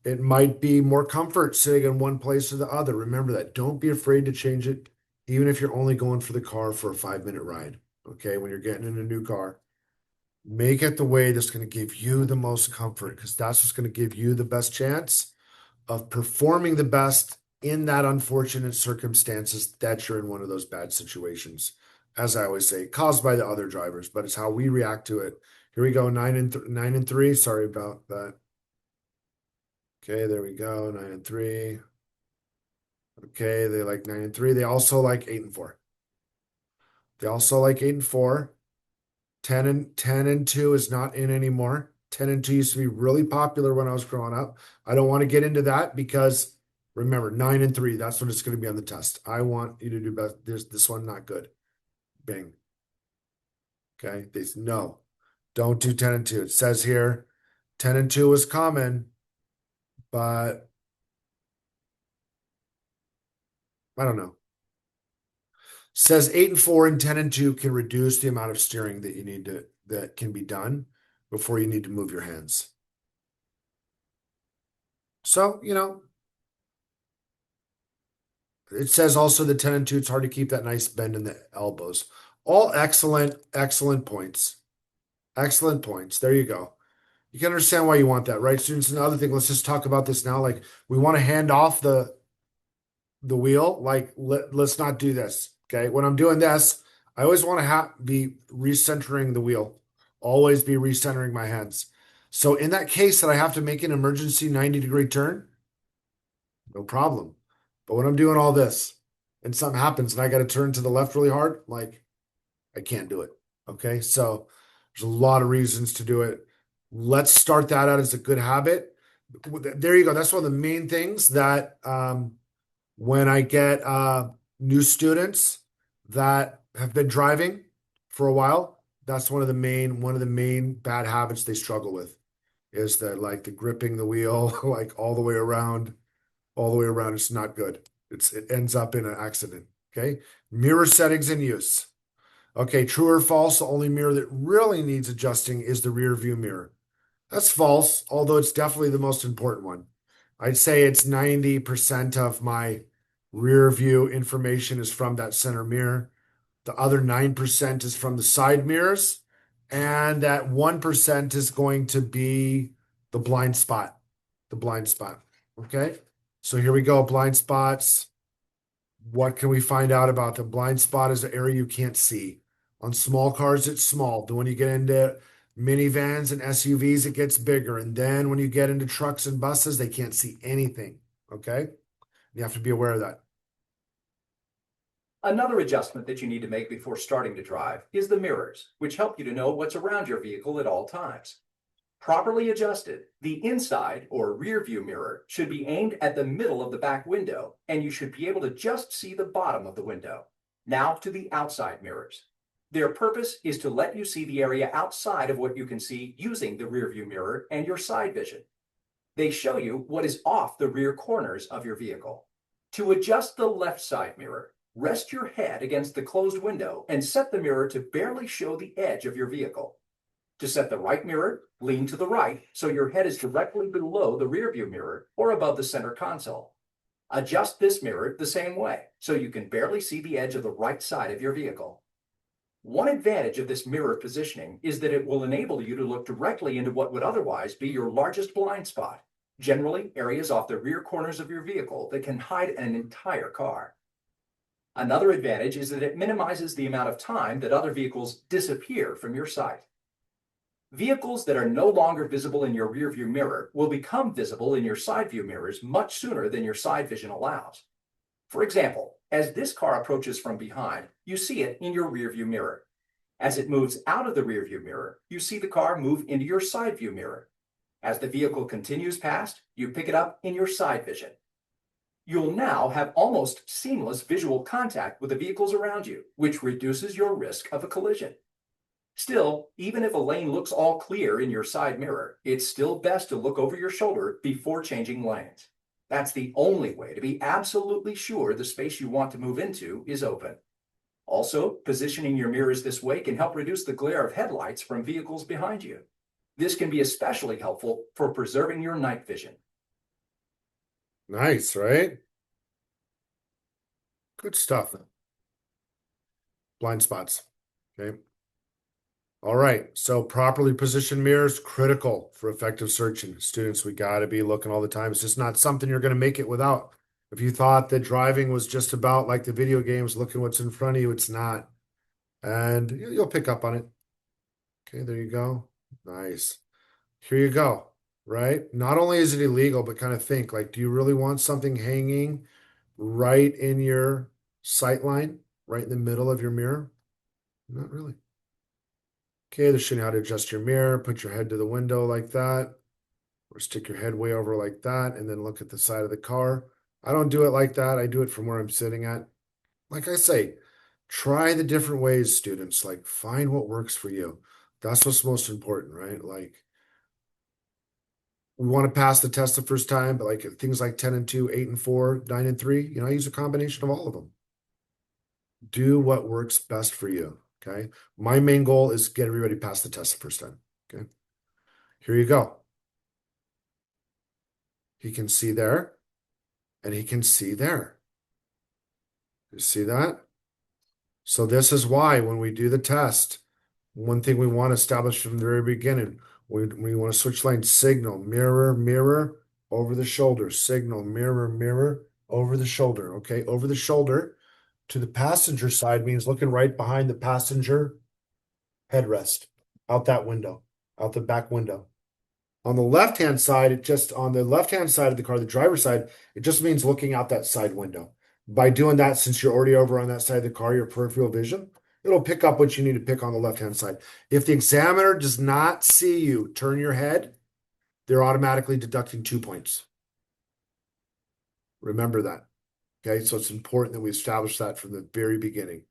[SPEAKER 1] it might be more comfort sitting in one place or the other. Remember that. Don't be afraid to change it, even if you're only going for the car for a 5-minute ride. Okay, when you're getting in a new car, make it the way that's going to give you the most comfort, because that's what's going to give you the best chance of performing the best in that unfortunate circumstances that you're in one of those bad situations. As I always say, caused by the other drivers, but it's how we react to it. Here we go, 9 and 3. Sorry about that. Okay, there we go, 9 and 3. Okay, they like 9 and 3. They also like 8 and 4. They also like 8 and 4. 10 and 2 is not in anymore. 10 and 2 used to be really popular when I was growing up. I don't want to get into that because Remember, 9 and 3, that's what it's going to be on the test. I want you to do best. This one, not good. Bing. Okay. No, don't do 10 and 2. It says here 10 and 2 is common, but I don't know. Says 8 and 4 and 10 and 2 can reduce the amount of steering that you need that can be done before you need to move your hands. So, it says also the 10 and 2, it's hard to keep that nice bend in the elbows. All excellent, excellent points. Excellent points. There you go. You can understand why you want that, right, students? Another thing, let's just talk about this now. Like, we want to hand off the wheel. Like, let's not do this. Okay. When I'm doing this, I always want to be recentering the wheel. Always be recentering my hands. So in that case that I have to make an emergency 90-degree turn, no problem. But when I'm doing all this and something happens and I got to turn to the left really hard, like, I can't do it. Okay. So there's a lot of reasons to do it. Let's start that out as a good habit. There you go. That's one of the main things that when I get new students that have been driving for a while, that's one of the main bad habits they struggle with is that, like, the gripping the wheel like all the way around. It's not good. It ends up in an accident. Okay. Mirror settings in use. Okay, true or false, the only mirror that really needs adjusting is the rear view mirror. That's false, although it's definitely the most important one. I'd say it's 90% of my rear view information is from that center mirror. The other 9% is from the side mirrors, and that 1% is going to be the blind spot. The blind spot. Okay, so here we go, blind spots. What can we find out about the blind spot? Is an area you can't see. On small cars, it's small. Then when you get into minivans and SUVs, it gets bigger. And then when you get into trucks and buses, they can't see anything. Okay? You have to be aware of that.
[SPEAKER 2] Another adjustment that you need to make before starting to drive is the mirrors, which help you to know what's around your vehicle at all times. Properly adjusted, the inside or rear view mirror should be aimed at the middle of the back window, and you should be able to just see the bottom of the window. Now to the outside mirrors. Their purpose is to let you see the area outside of what you can see using the rear view mirror and your side vision. They show you what is off the rear corners of your vehicle. To adjust the left side mirror, rest your head against the closed window and set the mirror to barely show the edge of your vehicle. To set the right mirror, lean to the right so your head is directly below the rear view mirror or above the center console. Adjust this mirror the same way so you can barely see the edge of the right side of your vehicle. One advantage of this mirror positioning is that it will enable you to look directly into what would otherwise be your largest blind spot, generally areas off the rear corners of your vehicle that can hide an entire car. Another advantage is that it minimizes the amount of time that other vehicles disappear from your sight. Vehicles that are no longer visible in your rear view mirror will become visible in your side view mirrors much sooner than your side vision allows. For example, as this car approaches from behind, you see it in your rear view mirror. As it moves out of the rear view mirror, you see the car move into your side view mirror. As the vehicle continues past, you pick it up in your side vision. You'll now have almost seamless visual contact with the vehicles around you, which reduces your risk of a collision. Still, even if a lane looks all clear in your side mirror, it's still best to look over your shoulder before changing lanes. That's the only way to be absolutely sure the space you want to move into is open. Also, positioning your mirrors this way can help reduce the glare of headlights from vehicles behind you. This can be especially helpful for preserving your night vision.
[SPEAKER 1] Nice, right? Good stuff. Blind spots. Okay. All right. So properly positioned mirrors, critical for effective searching. Students, we got to be looking all the time. It's just not something you're going to make it without. If you thought that driving was just about like the video games, looking what's in front of you, it's not. And you'll pick up on it. Okay, there you go. Nice. Here you go. Right? Not only is it illegal, but kind of think like, do you really want something hanging right in your sight line, right in the middle of your mirror? Not really. Okay, they're showing you how to adjust your mirror, put your head to the window like that, or stick your head way over like that, and then look at the side of the car. I don't do it like that. I do it from where I'm sitting at. Like I say, try the different ways, students. Like find what works for you. That's what's most important, right? Like we want to pass the test the first time, but like things like 10 and 2, 8 and 4, 9 and 3, I use a combination of all of them. Do what works best for you. Okay. My main goal is get everybody past the test the first time. Okay. Here you go. He can see there and he can see there. You see that? So this is why when we do the test, one thing we want to establish from the very beginning, we want to switch lanes, signal, mirror, mirror, over the shoulder, signal, mirror, mirror, over the shoulder. Okay, over the shoulder to the passenger side means looking right behind the passenger headrest, out that window, out the back window. On the left-hand side, on the left-hand side of the car, the driver's side, it just means looking out that side window. By doing that, since you're already over on that side of the car, your peripheral vision, it'll pick up what you need to pick on the left-hand side. If the examiner does not see you turn your head, they're automatically deducting 2 points. Remember that. Okay, so it's important that we establish that from the very beginning.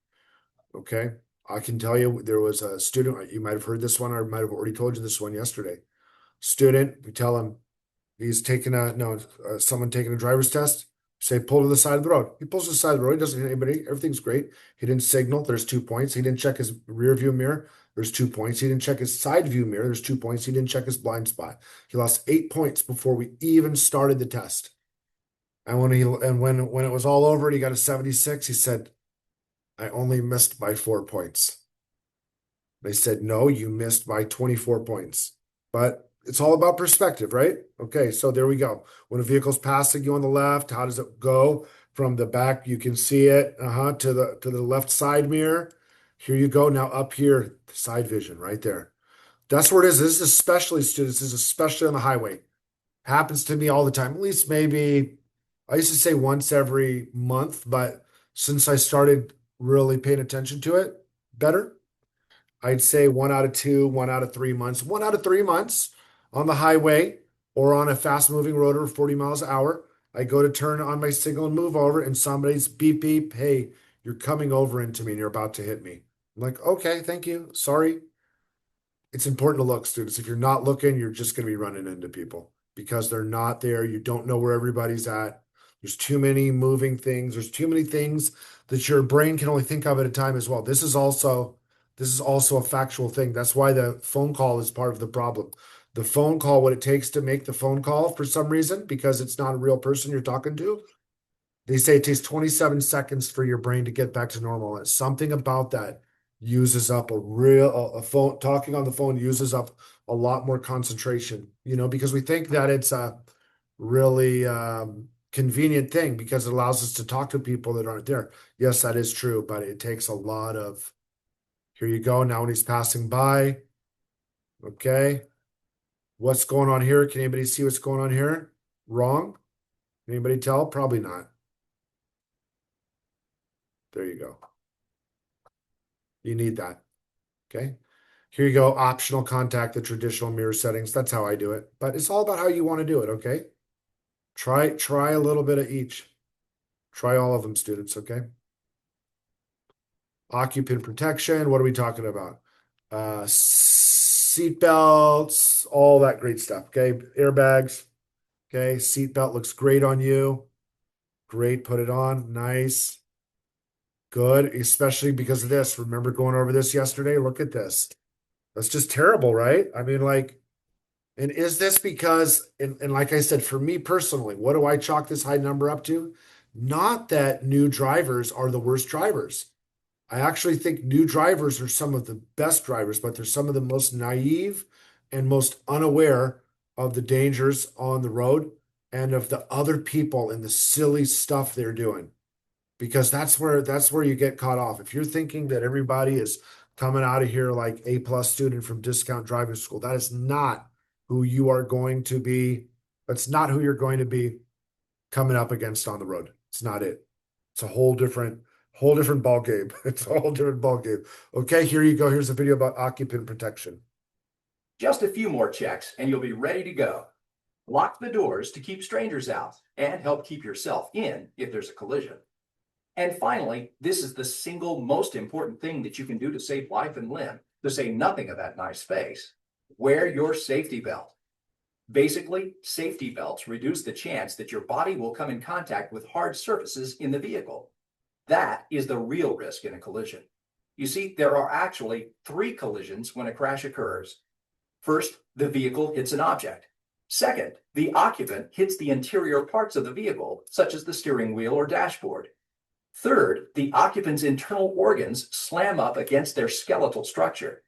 [SPEAKER 1] Okay, I can tell you there was a student, you might have heard this one, or I might have already told you this one yesterday. Student, we tell him he's taking someone taking a driver's test. Say, pull to the side of the road. He pulls to the side of the road. He doesn't hit anybody. Everything's great. He didn't signal. There's 2 points. He didn't check his rear view mirror. There's 2 points. He didn't check his side view mirror. There's 2 points. He didn't check his blind spot. He lost 8 points before we even started the test. And when it was all over and he got a 76, he said, I only missed by 4 points. They said, no, you missed by 24 points. But it's all about perspective, right? Okay, so there we go. When a vehicle's passing you on the left, how does it go? From the back, you can see it to the left side mirror. Here you go. Now up here, side vision right there. That's where it is. This is especially, students, this is especially on the highway. Happens to me all the time. At least maybe, I used to say once every month, but since I started really paying attention to it better, I'd say 1 out of 2, 1 out of 3 months, 1 out of 3 months on the highway or on a fast moving road over 40 miles an hour. I go to turn on my signal and move over, and somebody's beep, beep. Hey, you're coming over into me and you're about to hit me. I'm like, okay, thank you. Sorry. It's important to look, students. If you're not looking, you're just going to be running into people because they're not there. You don't know where everybody's at. There's too many moving things. There's too many things that your brain can only think of at a time as well. This is also a factual thing. That's why the phone call is part of the problem. The phone call, what it takes to make the phone call for some reason, because it's not a real person you're talking to, they say it takes 27 seconds for your brain to get back to normal. And something about that uses up a phone, talking on the phone uses up a lot more concentration, because we think that it's a really convenient thing because it allows us to talk to people that aren't there. Yes, that is true, but it takes a lot of. Here you go. Now when he's passing by. Okay. What's going on here? Can anybody see what's going on here? Wrong? Anybody tell? Probably not. There you go. You need that. Okay. Here you go. Optional contact, the traditional mirror settings. That's how I do it. But it's all about how you want to do it. Okay. Try a little bit of each. Try all of them, students. Okay. Occupant protection. What are we talking about? Seat belts, all that great stuff. Okay. Airbags. Okay. Seat belt looks great on you. Great. Put it on. Nice. Good. Especially because of this. Remember going over this yesterday? Look at this. That's just terrible, right? I mean, and is this because, and like I said, for me personally, what do I chalk this high number up to? Not that new drivers are the worst drivers. I actually think new drivers are some of the best drivers, but they're some of the most naive and most unaware of the dangers on the road and of the other people and the silly stuff they're doing. Because that's where you get caught off. If you're thinking that everybody is coming out of here like A+ student from discount driving school, that is not who you are going to be. That's not who you're going to be coming up against on the road. It's not it. It's a whole different ball game. It's a whole different ball game. Okay, here you go. Here's a video about occupant protection.
[SPEAKER 2] Just a few more checks and you'll be ready to go. Lock the doors to keep strangers out and help keep yourself in if there's a collision. And finally, this is the single most important thing that you can do to save life and limb, to say nothing of that nice face. Wear your safety belt. Basically, safety belts reduce the chance that your body will come in contact with hard surfaces in the vehicle. That is the real risk in a collision. You see, there are actually 3 collisions when a crash occurs. First, the vehicle hits an object. Second, the occupant hits the interior parts of the vehicle, such as the steering wheel or dashboard. Third, the occupant's internal organs slam up against their skeletal structure.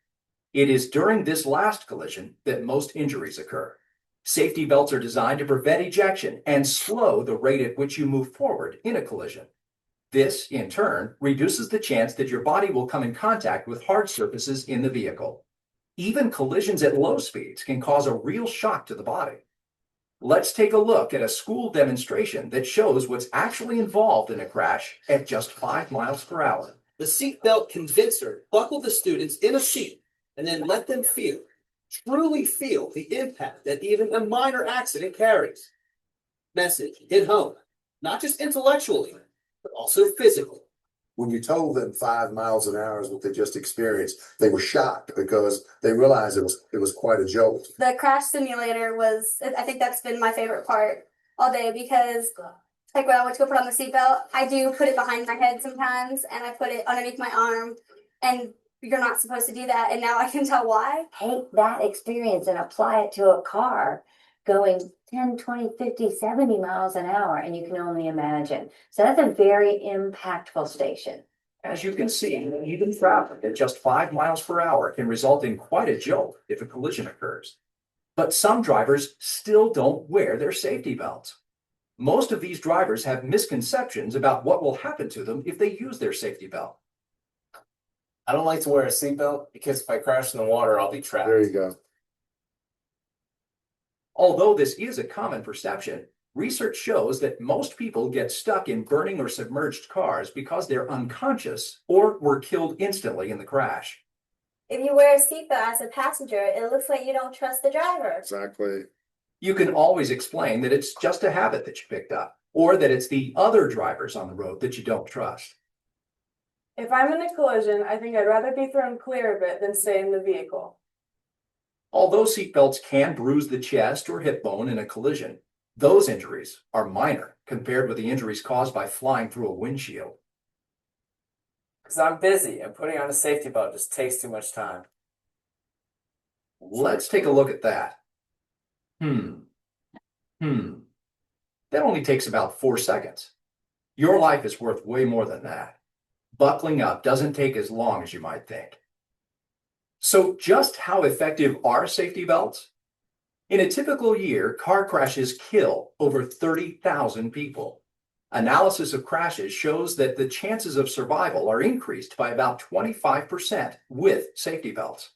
[SPEAKER 2] It is during this last collision that most injuries occur. Safety belts are designed to prevent ejection and slow the rate at which you move forward in a collision. This, in turn, reduces the chance that your body will come in contact with hard surfaces in the vehicle. Even collisions at low speeds can cause a real shock to the body. Let's take a look at a school demonstration that shows what's actually involved in a crash at just 5 miles per hour.
[SPEAKER 5] The seatbelt convincer buckled the students in a seat and then let them truly feel the impact that even a minor accident carries. Message hit home, not just intellectually, but also physically.
[SPEAKER 6] When you told them 5 miles an hour is what they just experienced, they were shocked because they realized it was quite a jolt.
[SPEAKER 7] The crash simulator was, I think that's been my favorite part all day because like when I went to go put on the seatbelt, I do put it behind my head sometimes and I put it underneath my arm, and you're not supposed to do that. And now I can tell why.
[SPEAKER 8] Take that experience and apply it to a car going 10, 20, 50, 70 miles an hour, and you can only imagine. So that's a very impactful station.
[SPEAKER 2] As you can see, even traffic at just 5 miles per hour can result in quite a jolt if a collision occurs. But some drivers still don't wear their safety belts. Most of these drivers have misconceptions about what will happen to them if they use their safety belt.
[SPEAKER 3] I don't like to wear a seatbelt because if I crash in the water, I'll be trapped.
[SPEAKER 6] There you go.
[SPEAKER 2] Although this is a common perception, research shows that most people get stuck in burning or submerged cars because they're unconscious or were killed instantly in the crash.
[SPEAKER 7] If you wear a seatbelt as a passenger, it looks like you don't trust the driver.
[SPEAKER 6] Exactly.
[SPEAKER 2] You can always explain that it's just a habit that you picked up, or that it's the other drivers on the road that you don't trust.
[SPEAKER 4] If I'm in a collision, I think I'd rather be thrown clear of it than stay in the vehicle.
[SPEAKER 2] Although seatbelts can bruise the chest or hip bone in a collision, those injuries are minor compared with the injuries caused by flying through a windshield.
[SPEAKER 3] Because I'm busy and putting on a safety belt just takes too much time.
[SPEAKER 2] Let's take a look at that. That only takes about 4 seconds. Your life is worth way more than that. Buckling up doesn't take as long as you might think. So just how effective are safety belts? In a typical year, car crashes kill over 30,000 people. Analysis of crashes shows that the chances of survival are increased by about 25% with safety belts.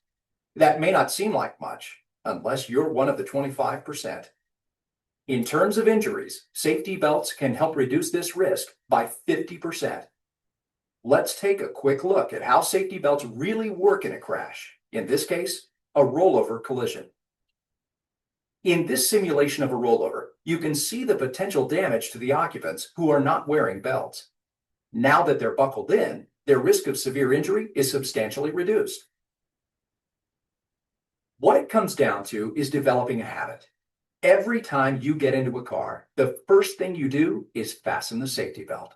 [SPEAKER 2] That may not seem like much, unless you're one of the 25%. In terms of injuries, safety belts can help reduce this risk by 50%. Let's take a quick look at how safety belts really work in a crash. In this case, a rollover collision. In this simulation of a rollover, you can see the potential damage to the occupants who are not wearing belts. Now that they're buckled in, their risk of severe injury is substantially reduced. What it comes down to is developing a habit. Every time you get into a car, the first thing you do is fasten the safety belt.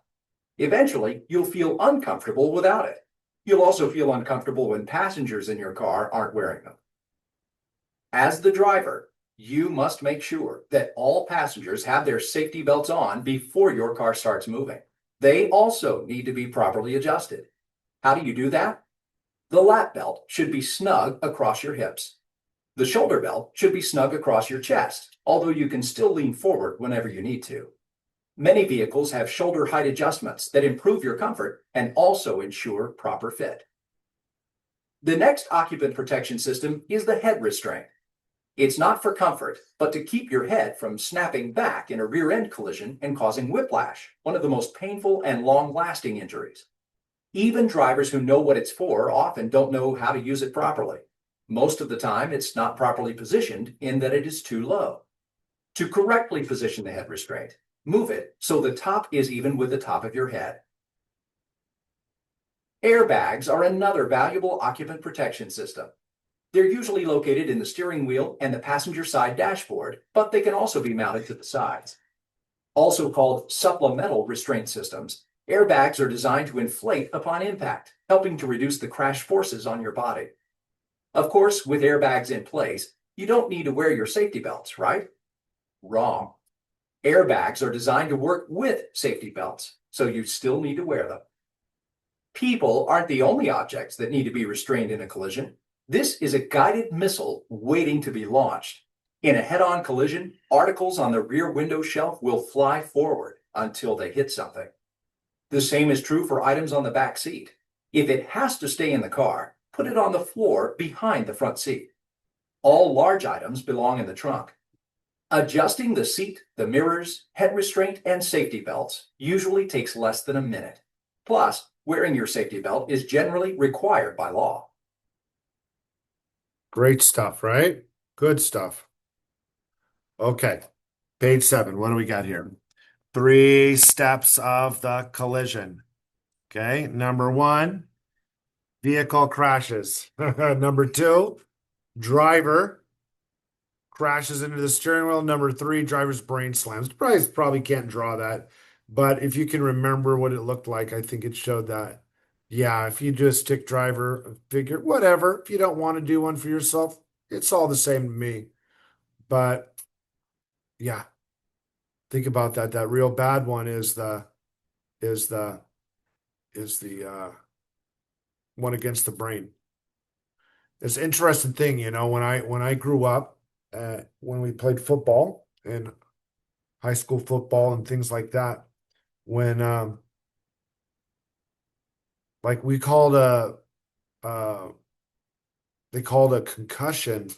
[SPEAKER 2] Eventually, you'll feel uncomfortable without it. You'll also feel uncomfortable when passengers in your car aren't wearing them. As the driver, you must make sure that all passengers have their safety belts on before your car starts moving. They also need to be properly adjusted. How do you do that? The lap belt should be snug across your hips. The shoulder belt should be snug across your chest, although you can still lean forward whenever you need to. Many vehicles have shoulder height adjustments that improve your comfort and also ensure proper fit. The next occupant protection system is the head restraint. It's not for comfort, but to keep your head from snapping back in a rear-end collision and causing whiplash, one of the most painful and long-lasting injuries. Even drivers who know what it's for often don't know how to use it properly. Most of the time, it's not properly positioned in that it is too low. To correctly position the head restraint, move it so the top is even with the top of your head. Airbags are another valuable occupant protection system. They're usually located in the steering wheel and the passenger side dashboard, but they can also be mounted to the sides. Also called supplemental restraint systems, airbags are designed to inflate upon impact, helping to reduce the crash forces on your body. Of course, with airbags in place, you don't need to wear your safety belts, right? Wrong. Airbags are designed to work with safety belts, so you still need to wear them. People aren't the only objects that need to be restrained in a collision. This is a guided missile waiting to be launched. In a head-on collision, articles on the rear window shelf will fly forward until they hit something. The same is true for items on the back seat. If it has to stay in the car, put it on the floor behind the front seat. All large items belong in the trunk. Adjusting the seat, the mirrors, head restraint, and safety belts usually takes less than a minute. Plus, wearing your safety belt is generally required by law.
[SPEAKER 1] Great stuff, right? Good stuff. Okay, page 7. What do we got here? 3 steps of the collision. Okay, number 1, vehicle crashes. Number 2, driver crashes into the steering wheel. Number 3, driver's brain slams. Probably can't draw that, but if you can remember what it looked like, I think it showed that. Yeah, if you just stick driver, figure, whatever. If you don't want to do one for yourself, it's all the same to me. But yeah, think about that. That real bad one is the one against the brain. It's an interesting thing, when I grew up, when we played football and high school football and things like that, when like we called they called a concussion,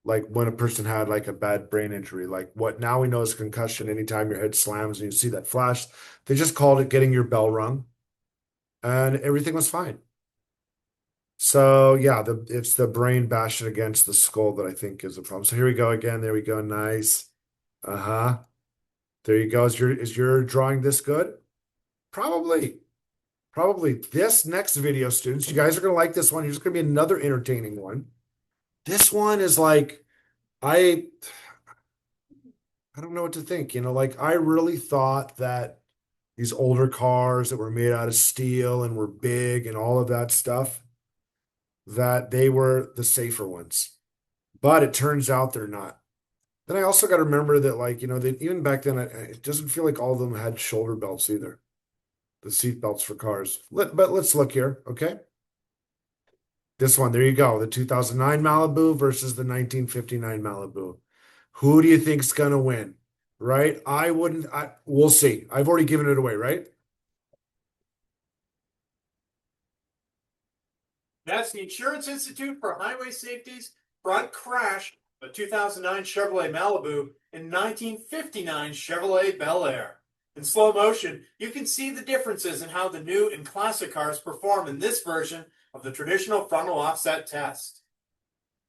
[SPEAKER 1] like when a person had like a bad brain injury, like what now we know is concussion anytime your head slams and you see that flash. They just called it getting your bell rung, and everything was fine. So yeah, it's the brain bashing against the skull that I think is a problem. So here we go again. There we go. Nice. Uh-huh. There you go. Is your drawing this good? Probably. Probably. This next video, students, you guys are gonna like this one. Here's gonna be another entertaining one. This one is like, I don't know what to think. Like I really thought that these older cars that were made out of steel and were big and all of that stuff, that they were the safer ones. But it turns out they're not. Then I also got to remember that, like, that even back then, it doesn't feel like all of them had shoulder belts either. The seat belts for cars. But let's look here, okay? This one, there you go. The 2009 Malibu versus the 1959 Malibu. Who do you think's gonna win? Right? We'll see. I've already given it away, right?
[SPEAKER 9] That's the Insurance Institute for Highway Safety's front crash of a 2009 Chevrolet Malibu and 1959 Chevrolet Bel Air. In slow motion, you can see the differences in how the new and classic cars perform in this version of the traditional frontal offset test.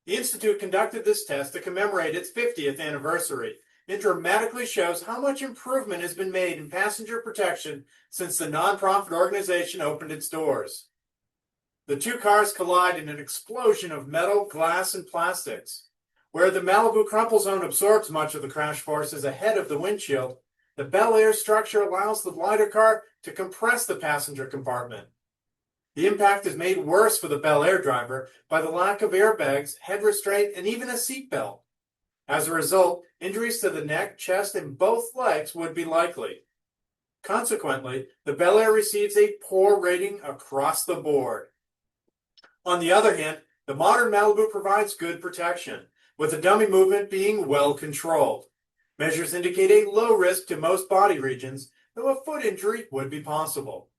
[SPEAKER 9] The Institute conducted this test to commemorate its 50th anniversary. It dramatically shows how much improvement has been made in passenger protection since the nonprofit organization opened its doors. The two cars collide in an explosion of metal, glass, and plastics. Where the Malibu crumple zone absorbs much of the crash forces ahead of the windshield, the Bel Air structure allows the lighter car to compress the passenger compartment. The impact is made worse for the Bel Air driver by the lack of airbags, head restraint, and even a seatbelt. As a result, injuries to the neck, chest, and both legs would be likely. Consequently, the Bel Air receives a poor rating across the board. On the other hand, the modern Malibu provides good protection, with the dummy movement being well controlled. Measures indicate a low risk to most body regions, though a foot injury would be possible.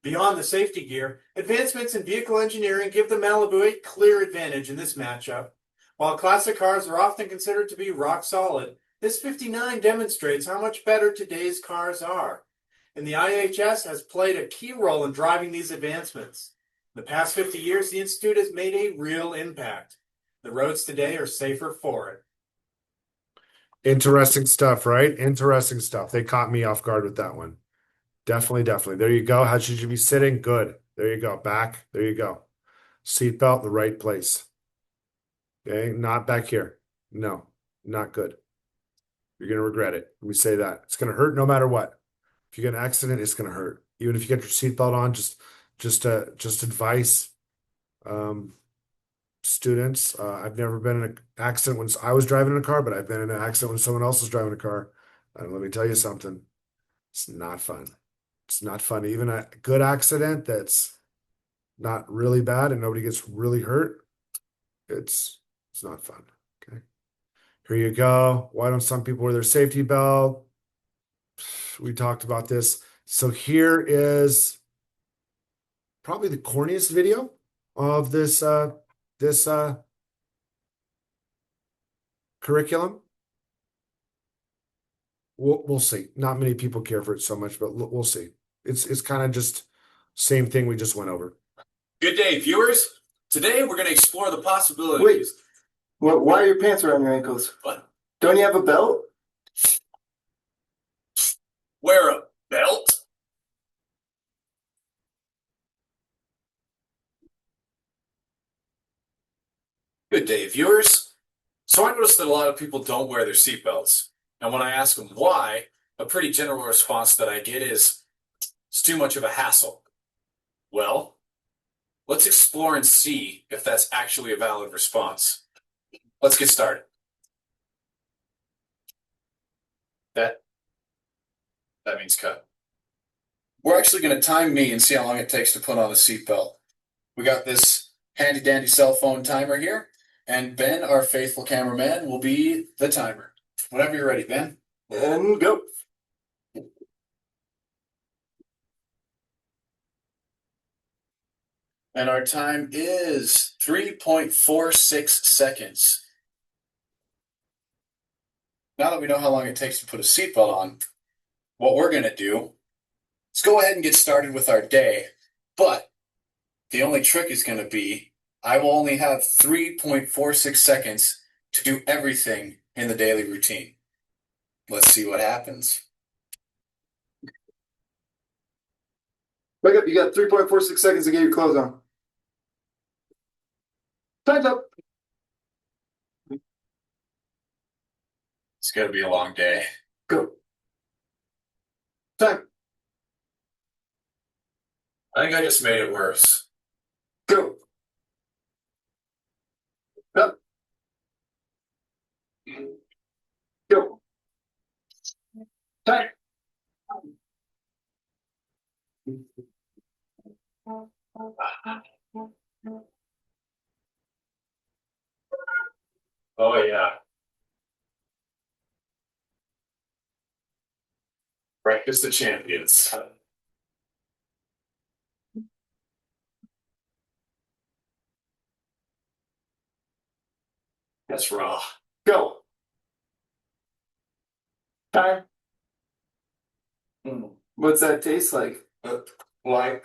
[SPEAKER 9] Beyond the safety gear, advancements in vehicle engineering give the Malibu a clear advantage in this matchup. While classic cars are often considered to be rock solid, this 59 demonstrates how much better today's cars are. And the IHS has played a key role in driving these advancements. In the past 50 years, the Institute has made a real impact. The roads today are safer for it.
[SPEAKER 1] Interesting stuff, right? Interesting stuff. They caught me off guard with that one. Definitely, definitely. There you go. How should you be sitting? Good. There you go. Back. There you go. Seatbelt, the right place. Okay, not back here. No, not good. You're gonna regret it. Let me say that. It's gonna hurt no matter what. If you get an accident, it's gonna hurt. Even if you get your seatbelt on, just advice. Um, Students, I've never been in an accident when I was driving in a car, but I've been in an accident when someone else was driving a car. And let me tell you something, it's not fun. It's not fun. Even a good accident that's not really bad and nobody gets really hurt, it's not fun. Okay. Here you go. Why don't some people wear their safety belt? We talked about this. So here is probably the corniest video of this curriculum. We'll see. Not many people care for it so much, but we'll see. It's kind of just same thing we just went over.
[SPEAKER 10] Good day, viewers. Today we're going to explore the possibilities.
[SPEAKER 11] Wait, why are your pants around your ankles?
[SPEAKER 10] What?
[SPEAKER 11] Don't you have a belt?
[SPEAKER 10] Wear a belt? Good day, viewers. So I noticed that a lot of people don't wear their seatbelts. And when I ask them why, a pretty general response that I get is, it's too much of a hassle. Well, let's explore and see if that's actually a valid response. Let's get started. That means cut. We're actually going to time me and see how long it takes to put on a seatbelt. We got this handy dandy cell phone timer here, and Ben, our faithful cameraman, will be the timer. Whenever you're ready, Ben.
[SPEAKER 11] And go.
[SPEAKER 10] And our time is 3.46 seconds. Now that we know how long it takes to put a seatbelt on, what we're going to do is go ahead and get started with our day. But the only trick is going to be I will only have 3.46 seconds to do everything in the daily routine. Let's see what happens.
[SPEAKER 11] Wake up, you got 3.46 seconds to get your clothes on. Time's up.
[SPEAKER 10] It's going to be a long day.
[SPEAKER 11] Go. Time.
[SPEAKER 10] I think I just made it worse.
[SPEAKER 11] Go. Up. Go. Time.
[SPEAKER 10] Oh, yeah. Breakfast of Champions. That's raw.
[SPEAKER 11] Go. Time. What's that taste like?
[SPEAKER 10] Like,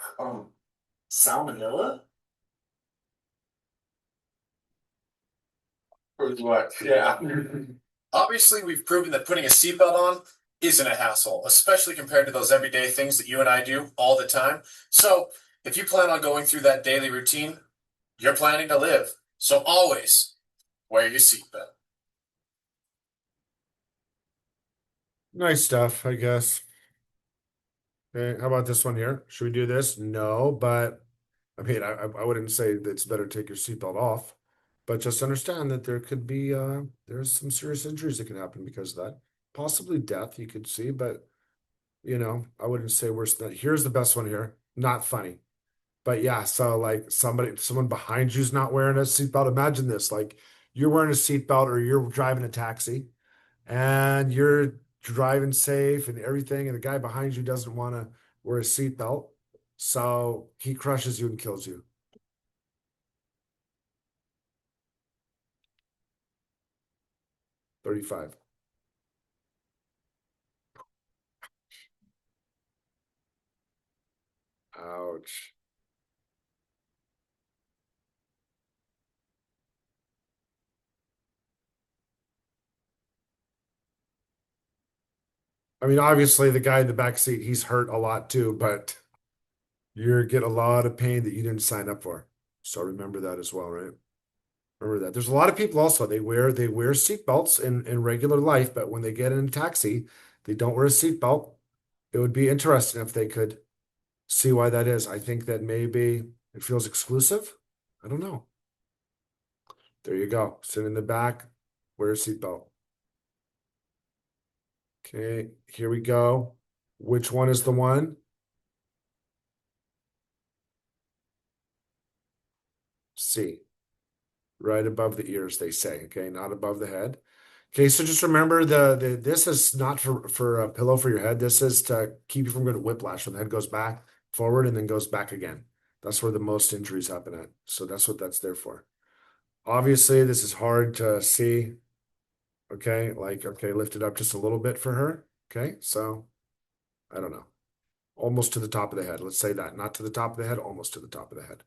[SPEAKER 10] salmonella? Or what? Yeah. Obviously, we've proven that putting a seatbelt on isn't a hassle, especially compared to those everyday things that you and I do all the time. So, if you plan on going through that daily routine, you're planning to live. So always wear your seatbelt.
[SPEAKER 1] Nice stuff, I guess. Okay, how about this one here? Should we do this? No, but I mean, I wouldn't say that it's better to take your seatbelt off, but just understand that there could be there's some serious injuries that can happen because of that. Possibly death you could see, but I wouldn't say worse than that. Here's the best one here. Not funny. But yeah, so like someone behind you's not wearing a seatbelt. Imagine this, like you're wearing a seatbelt or you're driving a taxi and you're driving safe and everything, and the guy behind you doesn't want to wear a seatbelt. So he crushes you and kills you. $35. Ouch. I mean, obviously the guy in the back seat, he's hurt a lot too, but you're getting a lot of pain that you didn't sign up for. So remember that as well, right? Remember that. There's a lot of people also, they wear seat belts in regular life, but when they get in a taxi, they don't wear a seat belt. It would be interesting if they could see why that is. I think that maybe it feels exclusive. I don't know. There you go. Sit in the back, wear a seat belt. Okay, here we go. Which one is the one? C. Right above the ears, they say. Okay, not above the head. Okay, so just remember this is not for a pillow for your head. This is to keep you from getting whiplash when the head goes back, forward, and then goes back again. That's where the most injuries happen at. So that's what that's there for. Obviously, this is hard to see. Okay, okay, lift it up just a little bit for her. Okay, so I don't know. Almost to the top of the head. Let's say that. Not to the top of the head, almost to the top of the head.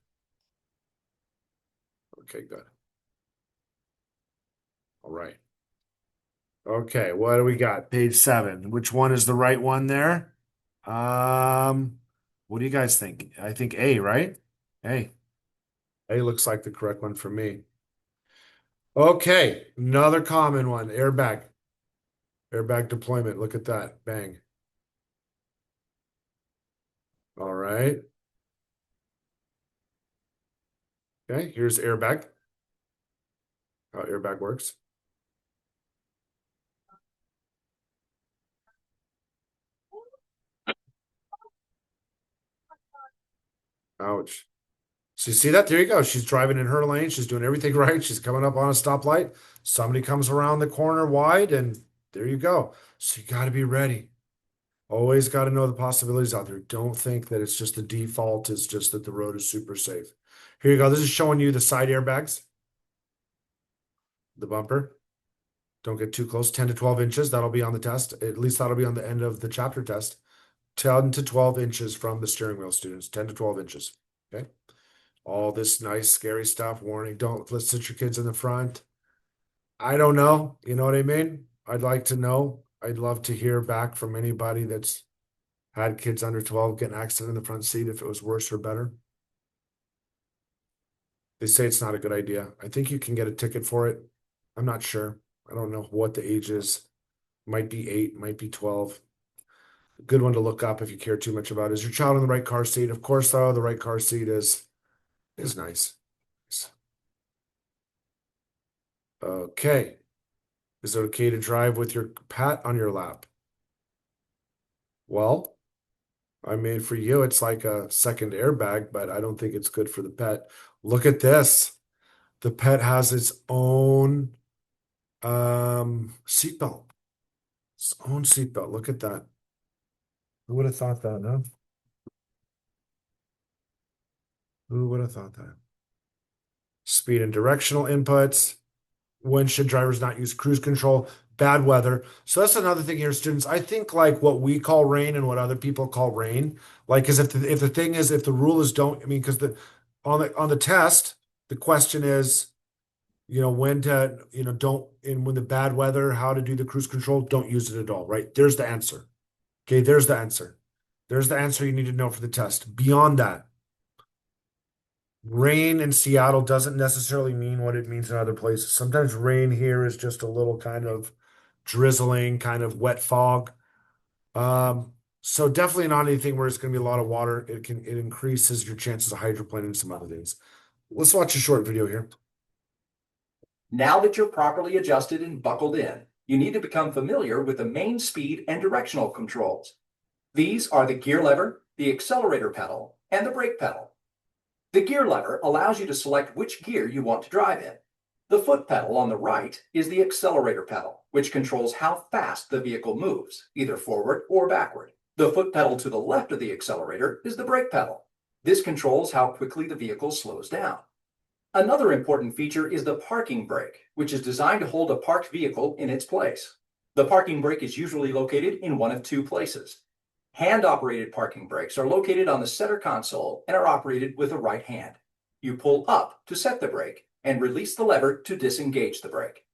[SPEAKER 1] Okay, good. All right. Okay, what do we got? Page 7. Which one is the right one there? What do you guys think? I think A, right? A. A looks like the correct one for me. Okay, another common one, airbag. Airbag deployment. Look at that. Bang. All right. Okay, here's airbag. How airbag works. Ouch. So you see that? There you go. She's driving in her lane. She's doing everything right. She's coming up on a stoplight. Somebody comes around the corner wide, and there you go. So you got to be ready. Always got to know the possibilities out there. Don't think that it's just the default is just that the road is super safe. Here you go. This is showing you the side airbags. The bumper. Don't get too close. 10 to 12 inches. That'll be on the test. At least that'll be on the end of the chapter test. 10 to 12 inches from the steering wheel, students. 10 to 12 inches. Okay. All this nice, scary stuff. Warning, let's sit your kids in the front. I don't know. You know what I mean? I'd like to know. I'd love to hear back from anybody that's had kids under 12 get an accident in the front seat if it was worse or better. They say it's not a good idea. I think you can get a ticket for it. I'm not sure. I don't know what the age is. Might be 8, might be 12. A good one to look up if you care too much about. Is your child in the right car seat? Of course, though, the right car seat is nice. Okay. Is it okay to drive with your pet on your lap? Well, I mean, for you, it's like a second airbag, but I don't think it's good for the pet. Look at this. The pet has its own seatbelt. Its own seatbelt. Look at that. Who would have thought that, no? Who would have thought that? Speed and directional inputs. When should drivers not use cruise control? Bad weather. So that's another thing here, students. I think like what we call rain and what other people call rain, like is if the thing is if the rule is don't, I mean, because on the test, the question is, when to, don't, and when the bad weather, how to do the cruise control, don't use it at all, right? There's the answer. Okay, there's the answer. There's the answer you need to know for the test. Beyond that, rain in Seattle doesn't necessarily mean what it means in other places. Sometimes rain here is just a little kind of drizzling, kind of wet fog. So definitely not anything where it's going to be a lot of water. It increases your chances of hydroplaning and some other things. Let's watch a short video here.
[SPEAKER 2] Now that you're properly adjusted and buckled in, you need to become familiar with the main speed and directional controls. These are the gear lever, the accelerator pedal, and the brake pedal. The gear lever allows you to select which gear you want to drive in. The foot pedal on the right is the accelerator pedal, which controls how fast the vehicle moves, either forward or backward. The foot pedal to the left of the accelerator is the brake pedal. This controls how quickly the vehicle slows down. Another important feature is the parking brake, which is designed to hold a parked vehicle in its place. The parking brake is usually located in one of two places. Hand-operated parking brakes are located on the center console and are operated with the right hand. You pull up to set the brake and release the lever to disengage the brake.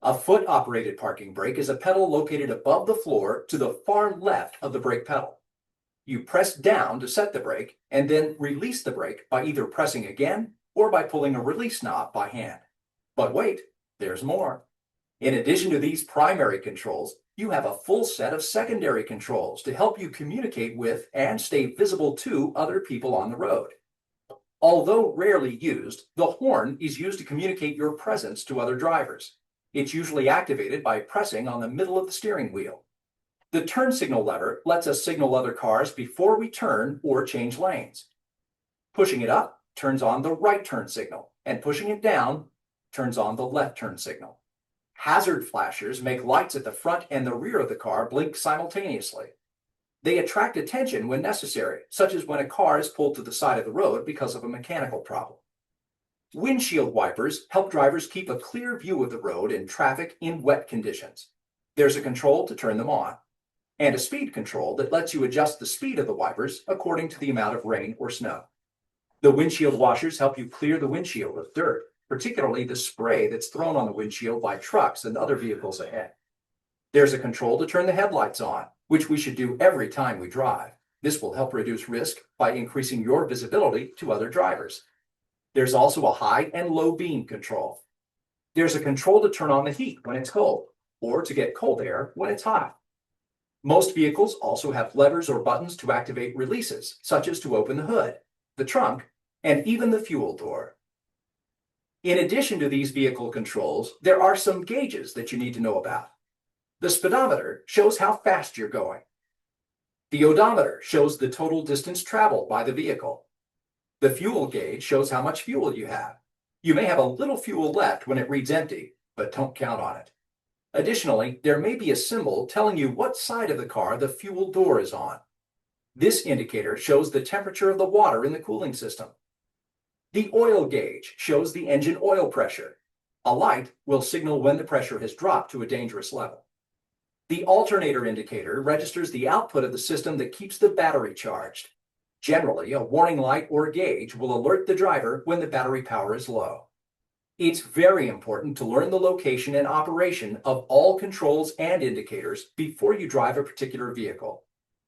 [SPEAKER 2] A foot-operated parking brake is a pedal located above the floor to the far left of the brake pedal. You press down to set the brake and then release the brake by either pressing again or by pulling a release knob by hand. But wait, there's more. In addition to these primary controls, you have a full set of secondary controls to help you communicate with and stay visible to other people on the road. Although rarely used, the horn is used to communicate your presence to other drivers. It's usually activated by pressing on the middle of the steering wheel. The turn signal lever lets us signal other cars before we turn or change lanes. Pushing it up turns on the right turn signal, and pushing it down turns on the left turn signal. Hazard flashers make lights at the front and the rear of the car blink simultaneously. They attract attention when necessary, such as when a car is pulled to the side of the road because of a mechanical problem. Windshield wipers help drivers keep a clear view of the road in traffic in wet conditions. There's a control to turn them on, and a speed control that lets you adjust the speed of the wipers according to the amount of rain or snow. The windshield washers help you clear the windshield of dirt, particularly the spray that's thrown on the windshield by trucks and other vehicles ahead. There's a control to turn the headlights on, which we should do every time we drive. This will help reduce risk by increasing your visibility to other drivers. There's also a high and low beam control. There's a control to turn on the heat when it's cold, or to get cold air when it's hot. Most vehicles also have levers or buttons to activate releases, such as to open the hood, the trunk, and even the fuel door. In addition to these vehicle controls, there are some gauges that you need to know about. The speedometer shows how fast you're going. The odometer shows the total distance traveled by the vehicle. The fuel gauge shows how much fuel you have. You may have a little fuel left when it reads empty, but don't count on it. Additionally, there may be a symbol telling you what side of the car the fuel door is on. This indicator shows the temperature of the water in the cooling system. The oil gauge shows the engine oil pressure. A light will signal when the pressure has dropped to a dangerous level. The alternator indicator registers the output of the system that keeps the battery charged. Generally, a warning light or gauge will alert the driver when the battery power is low. It's very important to learn the location and operation of all controls and indicators before you drive a particular vehicle.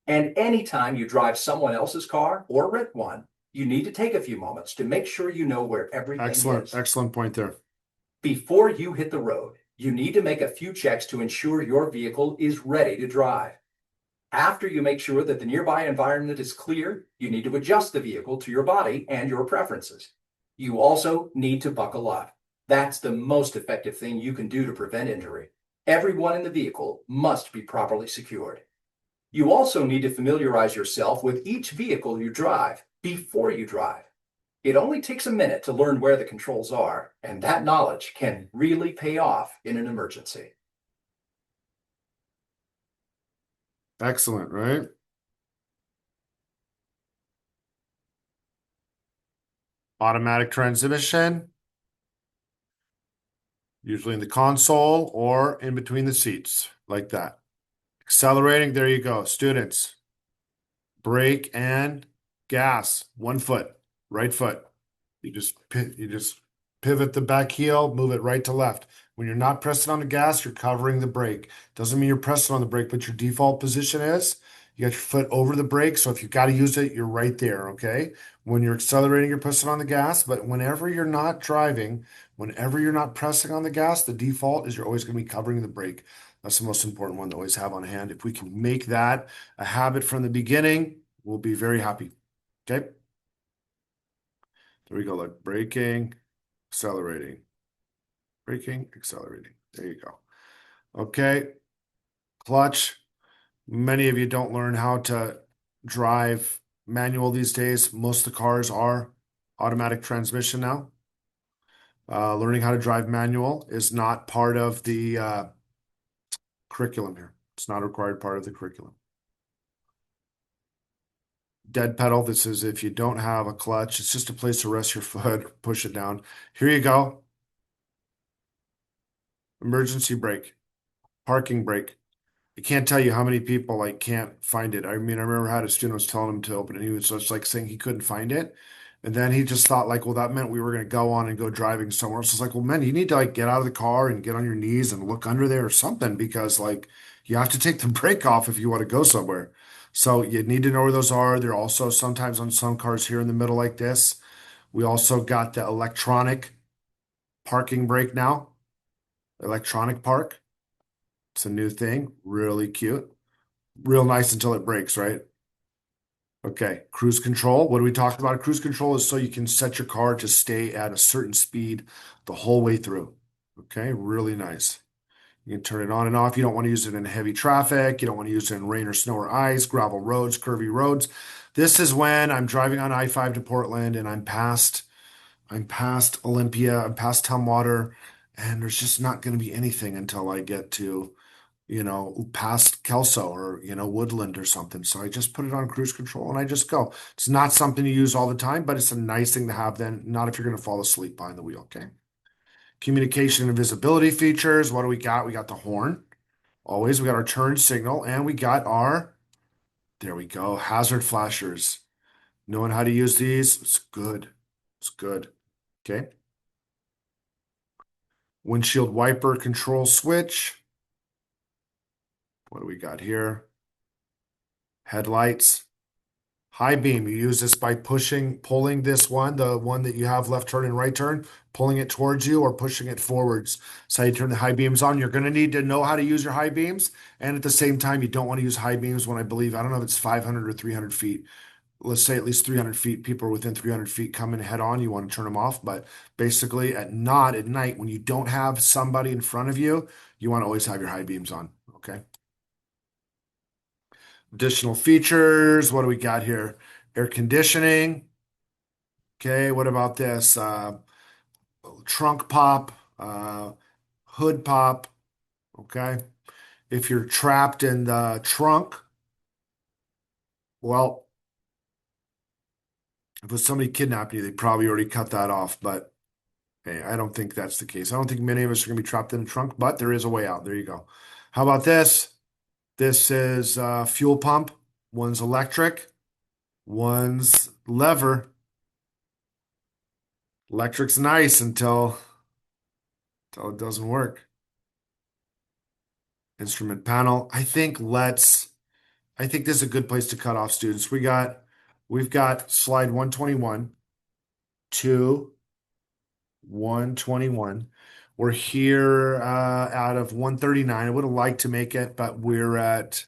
[SPEAKER 2] And anytime you drive someone else's car or rent one, you need to take a few moments to make sure you know where everything is.
[SPEAKER 1] Excellent point there.
[SPEAKER 2] Before you hit the road, you need to make a few checks to ensure your vehicle is ready to drive. After you make sure that the nearby environment is clear, you need to adjust the vehicle to your body and your preferences. You also need to buckle up. That's the most effective thing you can do to prevent injury. Everyone in the vehicle must be properly secured. You also need to familiarize yourself with each vehicle you drive before you drive. It only takes a minute to learn where the controls are, and that knowledge can really pay off in an emergency.
[SPEAKER 1] Excellent, right? Automatic transmission, usually in the console or in between the seats, like that. Accelerating, there you go. Students, brake and gas, 1 foot, right foot. You just pivot the back heel, move it right to left. When you're not pressing on the gas, you're covering the brake. Doesn't mean you're pressing on the brake, but your default position is you got your foot over the brake. So if you've got to use it, you're right there, okay? When you're accelerating, you're pressing on the gas. But whenever you're not driving, whenever you're not pressing on the gas, the default is you're always going to be covering the brake. That's the most important one to always have on hand. If we can make that a habit from the beginning, we'll be very happy, okay? There we go, like braking, accelerating. Braking, accelerating. There you go. Okay. Clutch. Many of you don't learn how to drive manual these days. Most of the cars are automatic transmission now. Learning how to drive manual is not part of the curriculum here. It's not a required part of the curriculum. Dead pedal. This is if you don't have a clutch. It's just a place to rest your foot, push it down. Here you go. Emergency brake, parking brake. I can't tell you how many people like can't find it. I mean, I remember I had a student was telling him to open it. He was just like saying he couldn't find it. And then he just thought like, well, that meant we were going to go on and go driving somewhere. So it's like, well, man, you need to like get out of the car and get on your knees and look under there or something because like you have to take the brake off if you want to go somewhere. So you need to know where those are. They're also sometimes on some cars here in the middle like this. We also got the electronic parking brake now. Electronic park. It's a new thing. Really cute. Real nice until it breaks, right? Okay, cruise control. What do we talk about? Cruise control is so you can set your car to stay at a certain speed the whole way through. Okay, really nice. You can turn it on and off. You don't want to use it in heavy traffic. You don't want to use it in rain or snow or ice, gravel roads, curvy roads. This is when I'm driving on I-5 to Portland and I'm past Olympia, I'm past Tumwater, and there's just not going to be anything until I get to past Kelso or, Woodland or something. So I just put it on cruise control and I just go. It's not something to use all the time, but it's a nice thing to have then, not if you're going to fall asleep behind the wheel. Okay. Communication and visibility features. What do we got? We got the horn. Always. We got our turn signal and we got there we go, hazard flashers. Knowing how to use these, it's good. It's good. Okay. Windshield wiper control switch. What do we got here? Headlights. High beam. You use this by pulling this one, the one that you have left turn and right turn, pulling it towards you or pushing it forwards. So you turn the high beams on. You're going to need to know how to use your high beams. And at the same time, you don't want to use high beams when I don't know if it's 500 or 300 feet. Let's say at least 300 feet. People are within 300 feet coming head on. You want to turn them off. But basically at night, when you don't have somebody in front of you, you want to always have your high beams on. Okay. Additional features. What do we got here? Air conditioning. Okay, what about this? Trunk pop, hood pop. Okay. If you're trapped in the trunk, well, if it was somebody kidnapped you, they probably already cut that off. But hey, I don't think that's the case. I don't think many of us are going to be trapped in the trunk, but there is a way out. There you go. How about this? This is fuel pump. One's electric, one's lever. Electric's nice until it doesn't work. Instrument panel. I think this is a good place to cut off, students. We've got slide 121 to 121. We're here out of 139. I would have liked to make it, but we're at